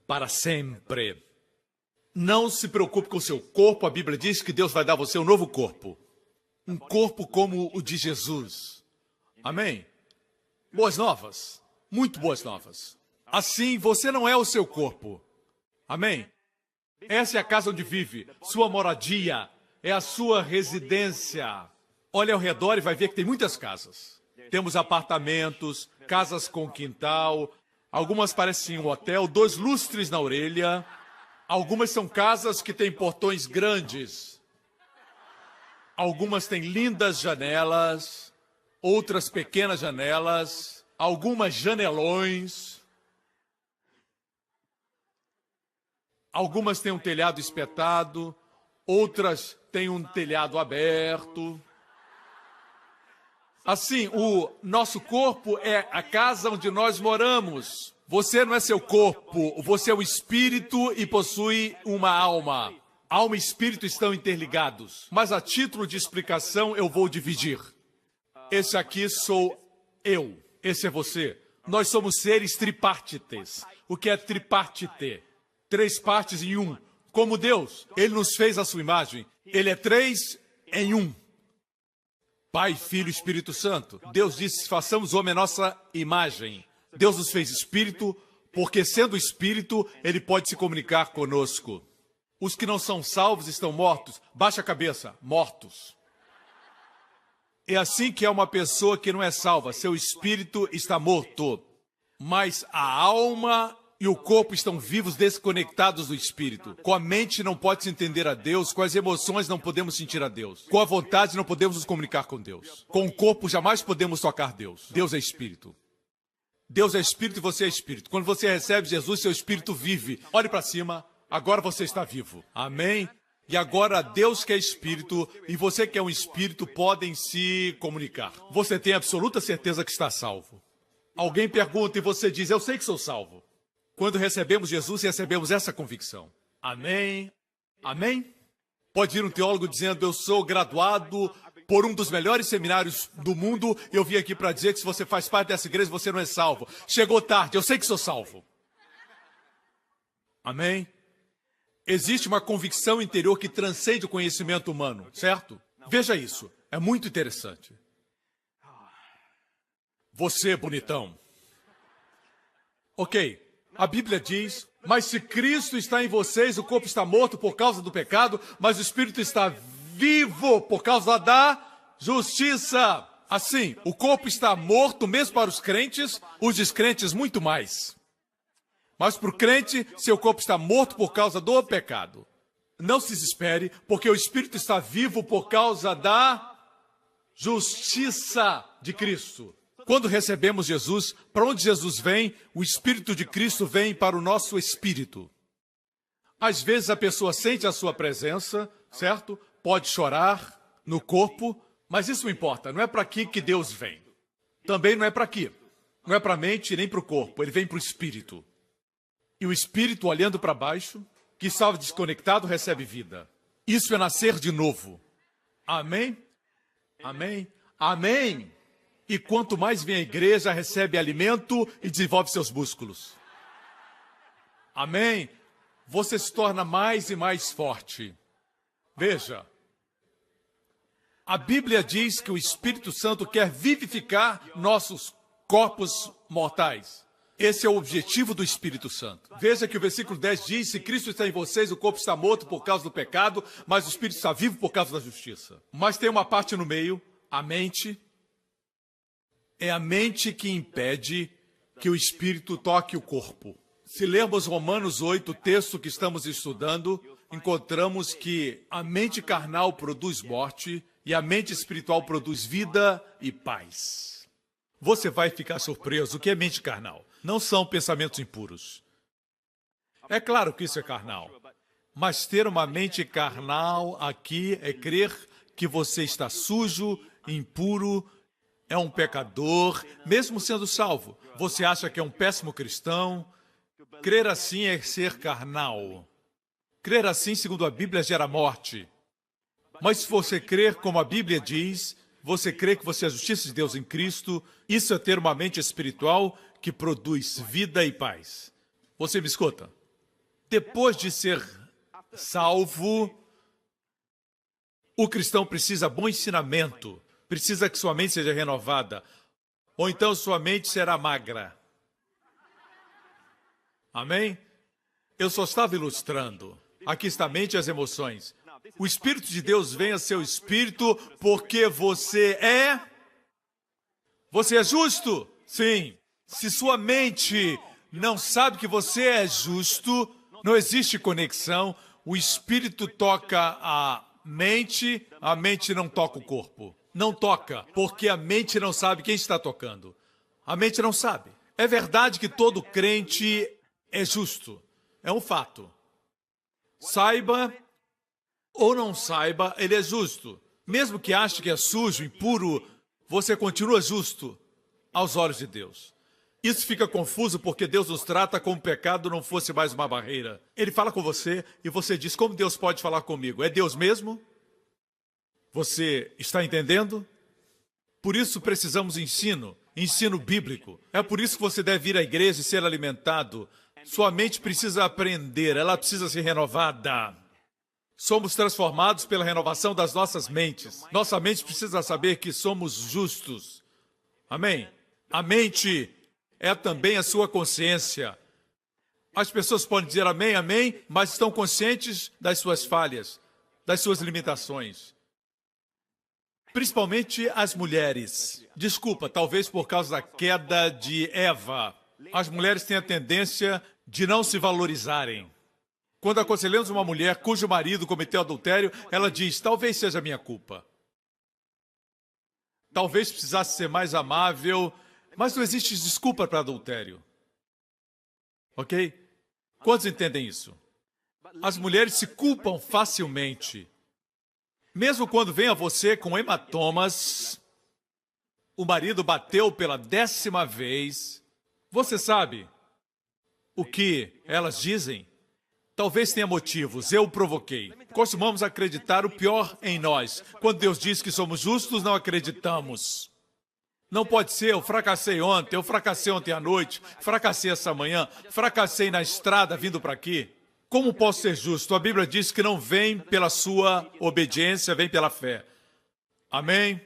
Para sempre. Não se preocupe com o seu corpo, a Bíblia diz que Deus vai dar a você um novo corpo. Um corpo como o de Jesus. Amém? Boas novas, muito boas novas. Assim, você não é o seu corpo. Amém? Essa é a casa onde vive, sua moradia, é a sua residência. Olha ao redor e vai ver que tem muitas casas. Temos apartamentos, casas com quintal, algumas parecem um hotel, 2 lustres na orelha. Algumas são casas que têm portões grandes. Algumas têm lindas janelas, outras pequenas janelas, algumas janelões. Algumas têm um telhado espetado, outras têm um telhado aberto. Assim, o nosso corpo é a casa onde nós moramos. Você não é seu corpo, você é o espírito e possui uma alma. Alma e espírito estão interligados, mas a título de explicação eu vou dividir. Esse aqui sou eu, esse é você. Nós somos seres tripartites. O que é tripartite? 3 partes em um. Como Deus, Ele nos fez a sua imagem. Ele é 3 em 1. Pai, Filho e Espírito Santo. Deus disse, façamos homem a nossa imagem. Deus nos fez espírito, porque sendo espírito, Ele pode se comunicar conosco. Os que não são salvos estão mortos. Baixa a cabeça, mortos. É assim que é uma pessoa que não é salva. Seu espírito está morto. Mas a alma e o corpo estão vivos, desconectados do espírito. Com a mente não pode-se entender a Deus, com as emoções não podemos sentir a Deus. Com a vontade não podemos nos comunicar com Deus. Com o corpo jamais podemos tocar Deus. Deus é espírito. Deus é espírito e você é espírito. Quando você recebe Jesus, seu espírito vive. Olhe para cima, agora você está vivo. Amém? E agora Deus que é espírito e você que é um espírito podem se comunicar. Você tem absoluta certeza que está salvo. Alguém pergunta e você diz, eu sei que sou salvo. Quando recebemos Jesus, recebemos essa convicção. Amém? Amém? Pode vir um teólogo dizendo, eu sou graduado por um dos melhores seminários do mundo, eu vim aqui para dizer que se você faz parte dessa igreja, você não é salvo. Chegou tarde, eu sei que sou salvo. Amém? Existe uma convicção interior que transcende o conhecimento humano, certo? Veja isso, é muito interessante. Você, bonitão. Ok, a Bíblia diz, mas se Cristo está em vocês, o corpo está morto por causa do pecado, mas o Espírito está vivo por causa da justiça. Assim, o corpo está morto mesmo para os crentes, os descrentes muito mais. Mas para o crente, seu corpo está morto por causa do pecado. Não se desespere, porque o Espírito está vivo por causa da justiça de Cristo. Quando recebemos Jesus, para onde Jesus vem, o Espírito de Cristo vem para o nosso espírito. Às vezes a pessoa sente a sua presença, certo? Pode chorar no corpo, mas isso não importa, não é para aqui que Deus vem. Também não é para aqui. Não é para a mente nem para o corpo, ele vem para o espírito. E o espírito, olhando para baixo, que estava desconectado, recebe vida. Isso é nascer de novo. Amém? Amém? Amém! E quanto mais vem a igreja, recebe alimento e desenvolve seus músculos. Amém? Você se torna mais e mais forte. Veja, a Bíblia diz que o Espírito Santo quer vivificar nossos corpos mortais. Esse é o objetivo do Espírito Santo. Veja que o versículo 10 diz, se Cristo está em vocês, o corpo está morto por causa do pecado, mas o Espírito está vivo por causa da justiça. Mas tem uma parte no meio, a mente. É a mente que impede que o Espírito toque o corpo. Se lermos Romanos 8, o texto que estamos estudando, encontramos que a mente carnal produz morte e a mente espiritual produz vida e paz. Você vai ficar surpreso. O que é mente carnal? Não são pensamentos impuros. É claro que isso é carnal. Mas ter uma mente carnal aqui é crer que você está sujo, impuro, é um pecador, mesmo sendo salvo. Você acha que é um péssimo cristão? Crer assim é ser carnal. Crer assim, segundo a Bíblia, gera morte. Mas se você crer como a Bíblia diz, você crê que você é a justiça de Deus em Cristo, isso é ter uma mente espiritual que produz vida e paz. Você me escuta? Depois de ser salvo, o cristão precisa de bom ensinamento, precisa que sua mente seja renovada, ou então sua mente será magra. Amém? Eu só estava ilustrando. Aqui está a mente e as emoções. O Espírito de Deus vem a seu espírito porque você é... Você é justo? Sim. Se sua mente não sabe que você é justo, não existe conexão. O espírito toca a mente não toca o corpo. Não toca, porque a mente não sabe quem está tocando. A mente não sabe. É verdade que todo crente é justo. É um fato. Saiba ou não saiba, ele é justo. Mesmo que ache que é sujo, impuro, você continua justo aos olhos de Deus. Isso fica confuso porque Deus nos trata como o pecado não fosse mais uma barreira. Ele fala com você e você diz, como Deus pode falar comigo? É Deus mesmo? Você está entendendo? Por isso precisamos de ensino bíblico. É por isso que você deve ir à igreja e ser alimentado. Sua mente precisa aprender, ela precisa ser renovada. Somos transformados pela renovação das nossas mentes. Nossa mente precisa saber que somos justos. Amém? A mente é também a sua consciência. As pessoas podem dizer amém, amém, mas estão conscientes das suas falhas, das suas limitações. Principalmente as mulheres. Desculpa, talvez por causa da queda de Eva. As mulheres têm a tendência de não se valorizarem. Quando aconselhamos uma mulher cujo marido cometeu adultério, ela diz, talvez seja minha culpa. Talvez precisasse ser mais amável, mas não existe desculpa para adultério. Ok? Quantos entendem isso? As mulheres se culpam facilmente. Mesmo quando vem a você com hematomas, o marido bateu pela 10ª vez. Você sabe o que elas dizem? Talvez tenha motivos, eu o provoquei. Costumamos acreditar o pior em nós. Quando Deus diz que somos justos, não acreditamos. Não pode ser, eu fracassei ontem à noite, fracassei essa manhã, fracassei na estrada vindo para aqui. Como posso ser justo? A Bíblia diz que não vem pela sua obediência, vem pela fé. Amém?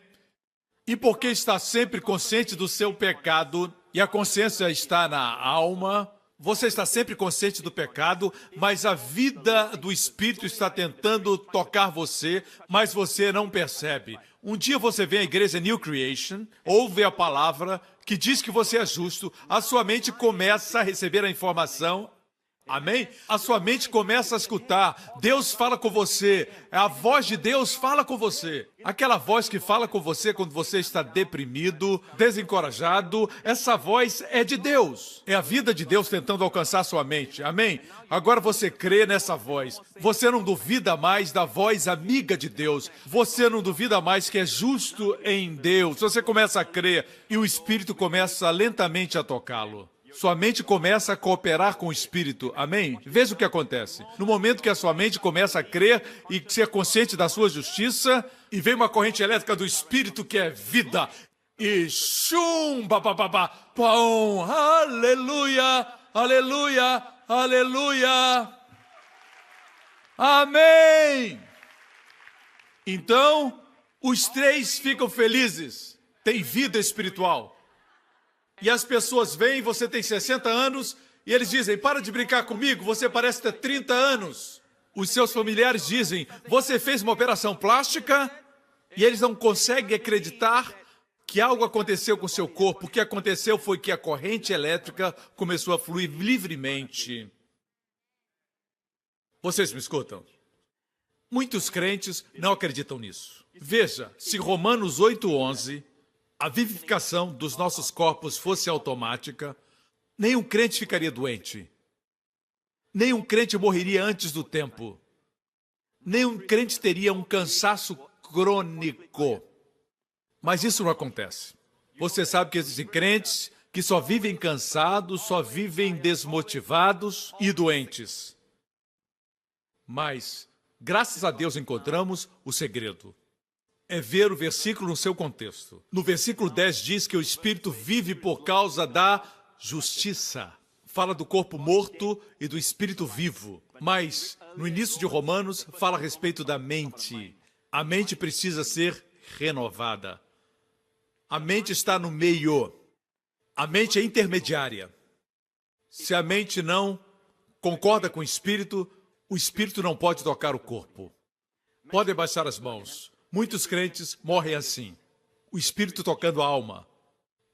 E porque está sempre consciente do seu pecado, e a consciência está na alma, você está sempre consciente do pecado, mas a vida do Espírito está tentando tocar você, mas você não percebe. Um dia você vem à igreja New Creation, ouve a palavra que diz que você é justo, a sua mente começa a receber a informação. Amém? A sua mente começa a escutar. Deus fala com você. A voz de Deus fala com você. Aquela voz que fala com você quando você está deprimido, desencorajado, essa voz é de Deus. É a vida de Deus tentando alcançar a sua mente. Amém? Agora você crê nessa voz. Você não duvida mais da voz amiga de Deus. Você não duvida mais que é justo em Deus. Você começa a crer e o Espírito começa lentamente a tocá-lo. Sua mente começa a cooperar com o Espírito. Amém? Veja o que acontece. No momento que a sua mente começa a crer e ser consciente da sua justiça, e vem uma corrente elétrica do Espírito que é vida. E chum, bababá, pão, aleluia, aleluia, aleluia. Amém! Então, os três ficam felizes. Tem vida espiritual. E as pessoas veem, você tem 60 anos, e eles dizem, para de brincar comigo, você parece ter 30 anos. Os seus familiares dizem, você fez uma operação plástica, e eles não conseguem acreditar que algo aconteceu com o seu corpo. O que aconteceu foi que a corrente elétrica começou a fluir livremente. Vocês me escutam? Muitos crentes não acreditam nisso. Veja, se Romanos 8:11... a vivificação dos nossos corpos fosse automática, nenhum crente ficaria doente. Nenhum crente morreria antes do tempo. Nenhum crente teria um cansaço crônico. Mas isso não acontece. Você sabe que existem crentes que só vivem cansados, só vivem desmotivados e doentes. Mas, graças a Deus, encontramos o segredo. É ver o versículo no seu contexto. No versículo 10 diz que o Espírito vive por causa da justiça. Fala do corpo morto e do Espírito vivo. Mas, no início de Romanos, fala a respeito da mente. A mente precisa ser renovada. A mente está no meio. A mente é intermediária. Se a mente não concorda com o Espírito O espírito não pode tocar o corpo. Podem baixar as mãos. Muitos crentes morrem assim. O espírito tocando a alma,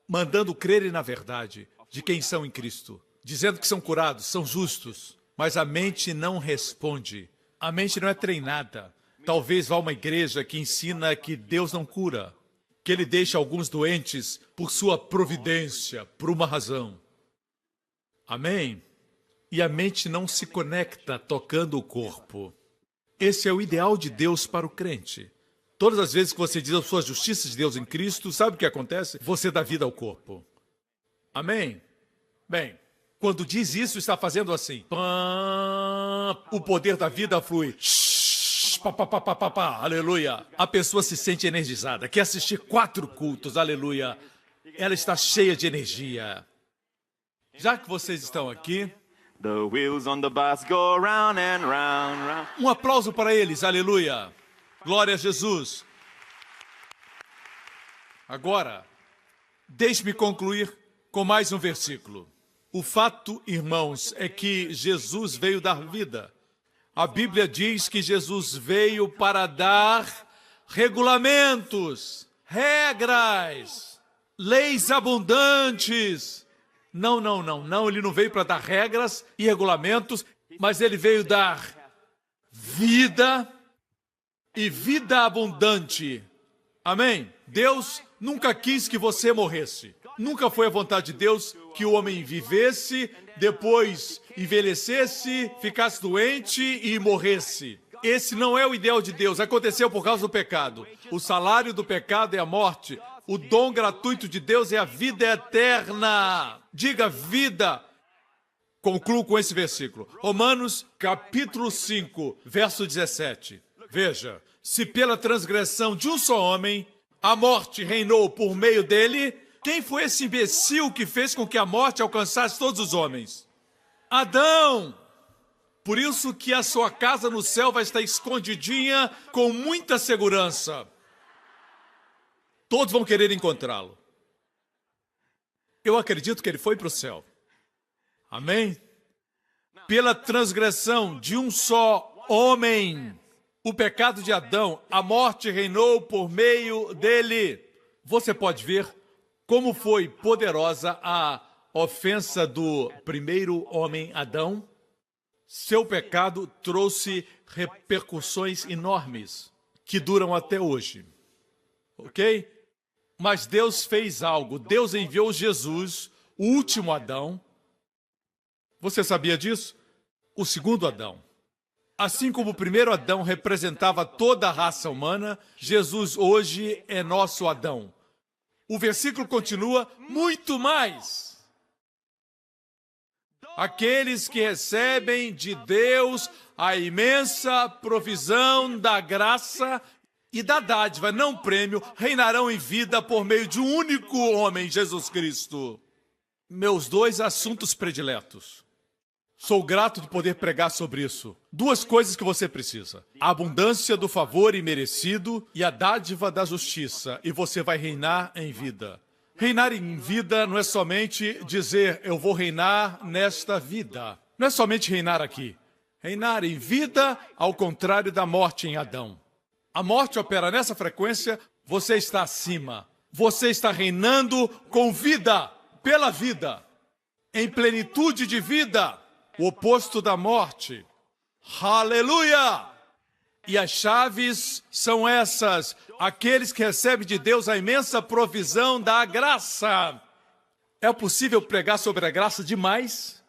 mandando crerem na verdade de quem são em Cristo, dizendo que são curados, são justos, mas a mente não responde. A mente não é treinada. Talvez vá a uma igreja que ensina que Deus não cura, que Ele deixa alguns doentes por sua providência, por uma razão. Amém? E a mente não se conecta tocando o corpo. Esse é o ideal de Deus para o crente. Todas as vezes que você diz a sua justiça de Deus em Cristo, sabe o que acontece? Você dá vida ao corpo. Amém? Bem, quando diz isso, está fazendo assim. O poder da vida flui. Aleluia. A pessoa se sente energizada. Quer assistir 4 cultos. Aleluia. Ela está cheia de energia. Já que vocês estão aqui, The wheels on the bus go round and round, round. um aplauso para eles. Aleluia. Glória a Jesus. Agora, deixe-me concluir com mais um versículo. O fato, irmãos, é que Jesus veio dar vida. A Bíblia diz que Jesus veio para dar regulamentos, regras, leis abundantes. Não, ele não veio para dar regras e regulamentos, mas ele veio dar vida e vida abundante. Amém? Deus nunca quis que você morresse. Nunca foi a vontade de Deus que o homem vivesse, depois envelhecesse, ficasse doente e morresse. Esse não é o ideal de Deus. Aconteceu por causa do pecado. O salário do pecado é a morte. O dom gratuito de Deus é a vida eterna. Diga vida. Concluo com esse versículo. Romanos, capítulo 5, verso 17. Veja, se pela transgressão de um só homem a morte reinou por meio dele, quem foi esse imbecil que fez com que a morte alcançasse todos os homens? Adão! Por isso que a sua casa no céu vai estar escondidinha com muita segurança. Todos vão querer encontrá-lo. Eu acredito que ele foi para o céu. Amém? Pela transgressão de um só homem, o pecado de Adão, a morte reinou por meio dele. Você pode ver como foi poderosa a ofensa do primeiro homem, Adão. Seu pecado trouxe repercussões enormes que duram até hoje. Ok? Mas Deus fez algo. Deus enviou Jesus, o último Adão. Você sabia disso? O segundo Adão. Assim como o primeiro Adão representava toda a raça humana, Jesus hoje é nosso Adão. O versículo continua, muito mais. Aqueles que recebem de Deus a imensa provisão da graça e da dádiva, não prêmio, reinarão em vida por meio de um único homem, Jesus Cristo. Meus 2 assuntos prediletos. Sou grato de poder pregar sobre isso. 2 coisas que você precisa. A abundância do favor imerecido e a dádiva da justiça. E você vai reinar em vida. Reinar em vida não é somente dizer, eu vou reinar nesta vida. Não é somente reinar aqui. Reinar em vida, ao contrário da morte em Adão. A morte opera nessa frequência, você está acima. Você está reinando com vida, pela vida. Em plenitude de vida. O oposto da morte. Aleluia! E as chaves são essas. Aqueles que recebem de Deus a imensa provisão da graça. É possível pregar sobre a graça demais?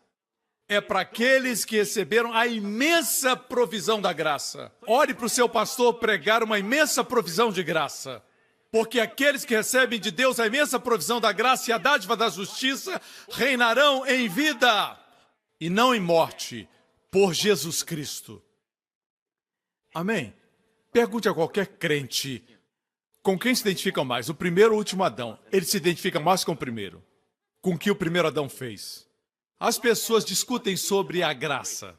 É para aqueles que receberam a imensa provisão da graça. Ore para o seu pastor pregar uma imensa provisão de graça. Porque aqueles que recebem de Deus a imensa provisão da graça e a dádiva da justiça reinarão em vida. E não em morte, por Jesus Cristo. Amém? Pergunte a qualquer crente, com quem se identificam mais, o primeiro ou o último Adão? Ele se identifica mais com o primeiro. Com o que o primeiro Adão fez. As pessoas discutem sobre a graça.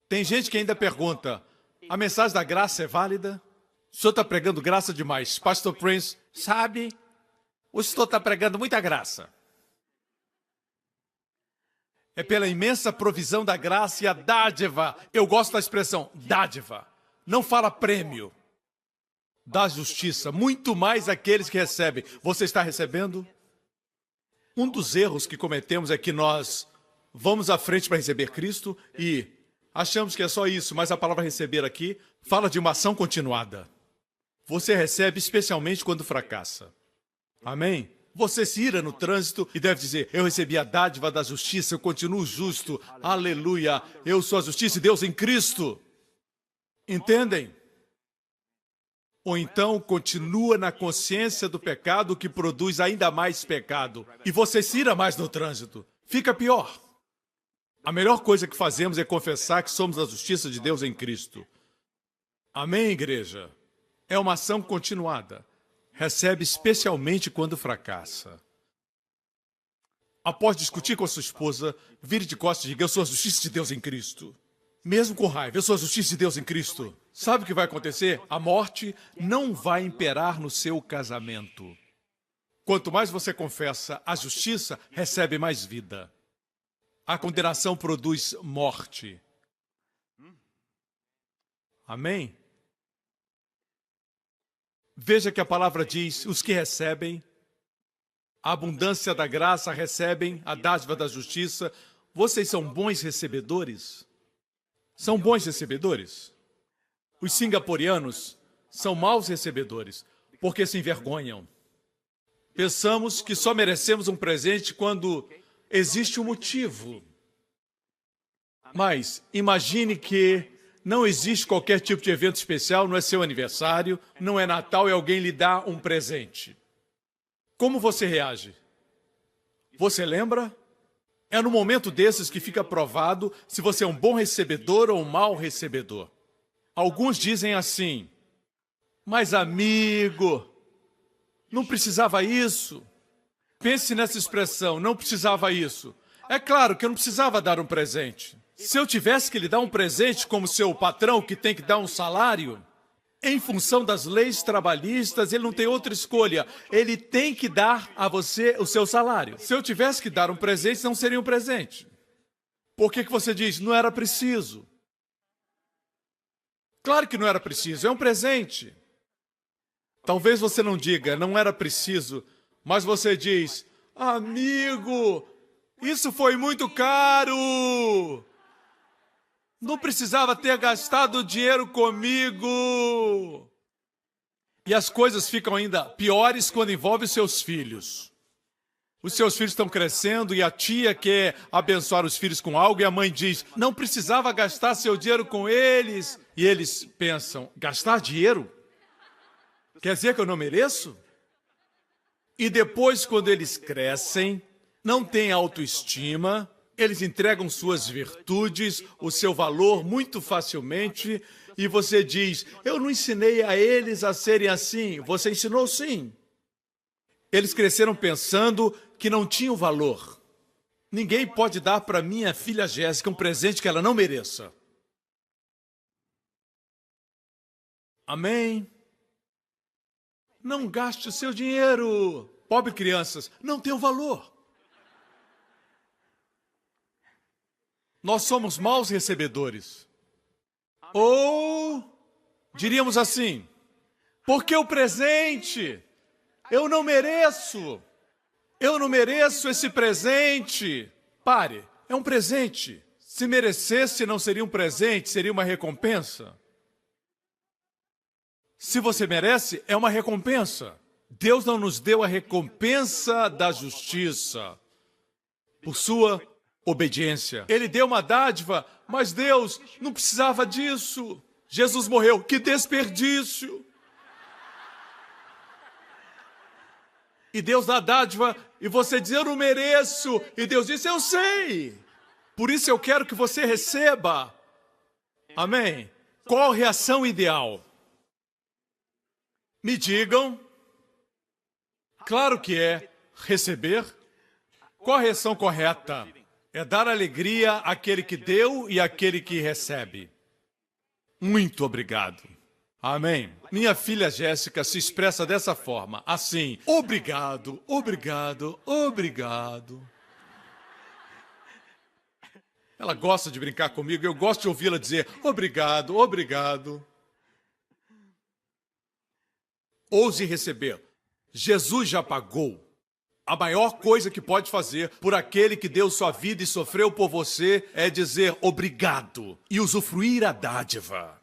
Tem gente que ainda pergunta, a mensagem da graça é válida? O senhor está pregando graça demais. Pastor Prince, sabe, o senhor está pregando muita graça. É pela imensa provisão da graça e a dádiva. Eu gosto da expressão dádiva. Não fala prêmio. Da justiça. Muito mais aqueles que recebem. Você está recebendo? Um dos erros que cometemos é que nós vamos à frente para receber Cristo e achamos que é só isso, mas a palavra receber aqui fala de uma ação continuada. Você recebe especialmente quando fracassa. Amém? Você se ira no trânsito e deve dizer, eu recebi a dádiva da justiça, eu continuo justo. Aleluia, eu sou a justiça de Deus em Cristo. Entendem? Ou então continua na consciência do pecado que produz ainda mais pecado. E você se ira mais no trânsito. Fica pior. A melhor coisa que fazemos é confessar que somos a justiça de Deus em Cristo. Amém, igreja? É uma ação continuada. Recebe especialmente quando fracassa. Após discutir com a sua esposa, vire de costas e diga, eu sou a justiça de Deus em Cristo. Mesmo com raiva, eu sou a justiça de Deus em Cristo. Sabe o que vai acontecer? A morte não vai imperar no seu casamento. Quanto mais você confessa a justiça, recebe mais vida. A condenação produz morte. Amém? Veja que a palavra diz, os que recebem, a abundância da graça recebem, a dádiva da justiça. Vocês são bons recebedores? São bons recebedores? Os singapureanos são maus recebedores, porque se envergonham. Pensamos que só merecemos um presente quando existe um motivo. Mas imagine que não existe qualquer tipo de evento especial, não é seu aniversário, não é Natal e alguém lhe dá um presente. Como você reage? Você lembra? É no momento desses que fica provado se você é um bom recebedor ou um mau recebedor. Alguns dizem assim, mas amigo, não precisava isso. Pense nessa expressão, não precisava isso. É claro que eu não precisava dar um presente. Se eu tivesse que lhe dar um presente como seu patrão que tem que dar um salário, em função das leis trabalhistas, ele não tem outra escolha. Ele tem que dar a você o seu salário. Se eu tivesse que dar um presente, não seria um presente. Por que você diz, não era preciso? Claro que não era preciso, é um presente. Talvez você não diga, não era preciso, mas você diz, amigo, isso foi muito caro. Não precisava ter gastado dinheiro comigo. E as coisas ficam ainda piores quando envolve os seus filhos. Os seus filhos estão crescendo e a tia quer abençoar os filhos com algo e a mãe diz, não precisava gastar seu dinheiro com eles. E eles pensam, gastar dinheiro? Quer dizer que eu não mereço? E depois, quando eles crescem, não têm autoestima, eles entregam suas virtudes, o seu valor muito facilmente, e você diz, eu não ensinei a eles a serem assim. Você ensinou sim. Eles cresceram pensando que não tinham valor. Ninguém pode dar para minha filha Jéssica um presente que ela não mereça. Amém? Não gaste o seu dinheiro. Pobre crianças, não tem valor. Nós somos maus recebedores. Ou, diríamos assim, porque o presente, eu não mereço esse presente. Pare, é um presente. Se merecesse, não seria um presente, seria uma recompensa. Se você merece, é uma recompensa. Deus não nos deu a recompensa da justiça por sua obediência. Ele deu uma dádiva, mas Deus não precisava disso. Jesus morreu, que desperdício. E Deus dá a dádiva e você diz, eu não mereço. E Deus disse, eu sei. Por isso eu quero que você receba. Amém? Qual a reação ideal? Me digam. Claro que é receber. Qual a reação correta? É dar alegria àquele que deu e àquele que recebe. Muito obrigado. Amém. Minha filha Jéssica se expressa dessa forma, assim, obrigado, obrigado, obrigado. Ela gosta de brincar comigo, eu gosto de ouvi-la dizer obrigado, obrigado. Ouse receber. Jesus já pagou a maior coisa que pode fazer por aquele que deu sua vida e sofreu por você é dizer obrigado e usufruir a dádiva.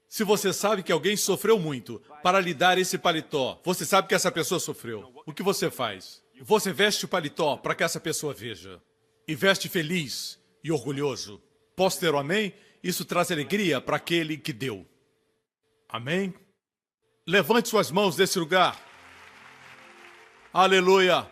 Se você sabe que alguém sofreu muito para lhe dar esse paletó, você sabe que essa pessoa sofreu, o que você faz? Você veste o paletó para que essa pessoa veja. E veste feliz e orgulhoso. Posso ter um amém? Isso traz alegria para aquele que deu. Amém? Levante suas mãos desse lugar. Aleluia!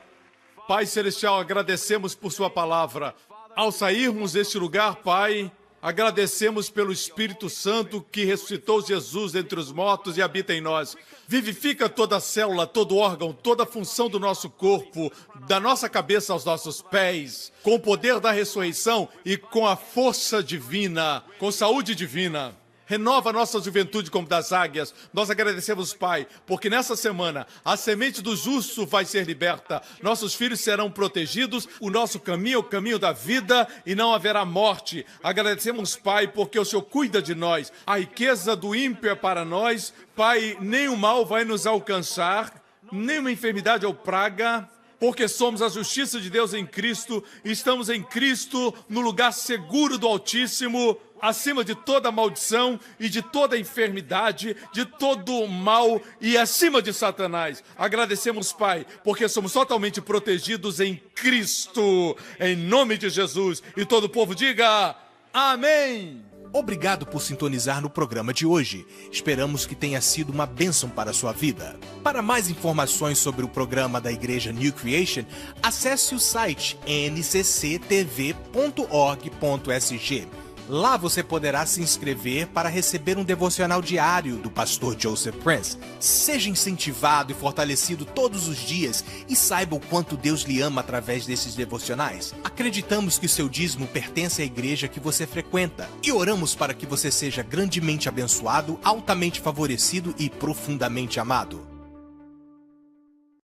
Pai Celestial, agradecemos por sua palavra. Ao sairmos deste lugar, Pai, agradecemos pelo Espírito Santo que ressuscitou Jesus entre os mortos e habita em nós. Vivifica toda a célula, todo órgão, toda a função do nosso corpo, da nossa cabeça aos nossos pés, com o poder da ressurreição e com a força divina, com saúde divina. Renova a nossa juventude como das águias. Nós agradecemos, Pai, porque nessa semana a semente do justo vai ser liberta. Nossos filhos serão protegidos. O nosso caminho é o caminho da vida e não haverá morte. Agradecemos, Pai, porque o Senhor cuida de nós. A riqueza do ímpio é para nós. Pai, nem o mal vai nos alcançar, nem uma enfermidade ou praga, porque somos a justiça de Deus em Cristo. Estamos em Cristo, no lugar seguro do Altíssimo, acima de toda maldição e de toda enfermidade, de todo mal e acima de Satanás. Agradecemos, Pai, porque somos totalmente protegidos em Cristo, em nome de Jesus. E todo o povo diga amém! Obrigado por sintonizar no programa de hoje. Esperamos que tenha sido uma bênção para a sua vida. Para mais informações sobre o programa da Igreja New Creation, acesse o site ncctv.org.sg. Lá você poderá se inscrever para receber um devocional diário do pastor Joseph Prince. Seja incentivado e fortalecido todos os dias e saiba o quanto Deus lhe ama através desses devocionais. Acreditamos que seu dízimo pertence à igreja que você frequenta e oramos para que você seja grandemente abençoado, altamente favorecido e profundamente amado.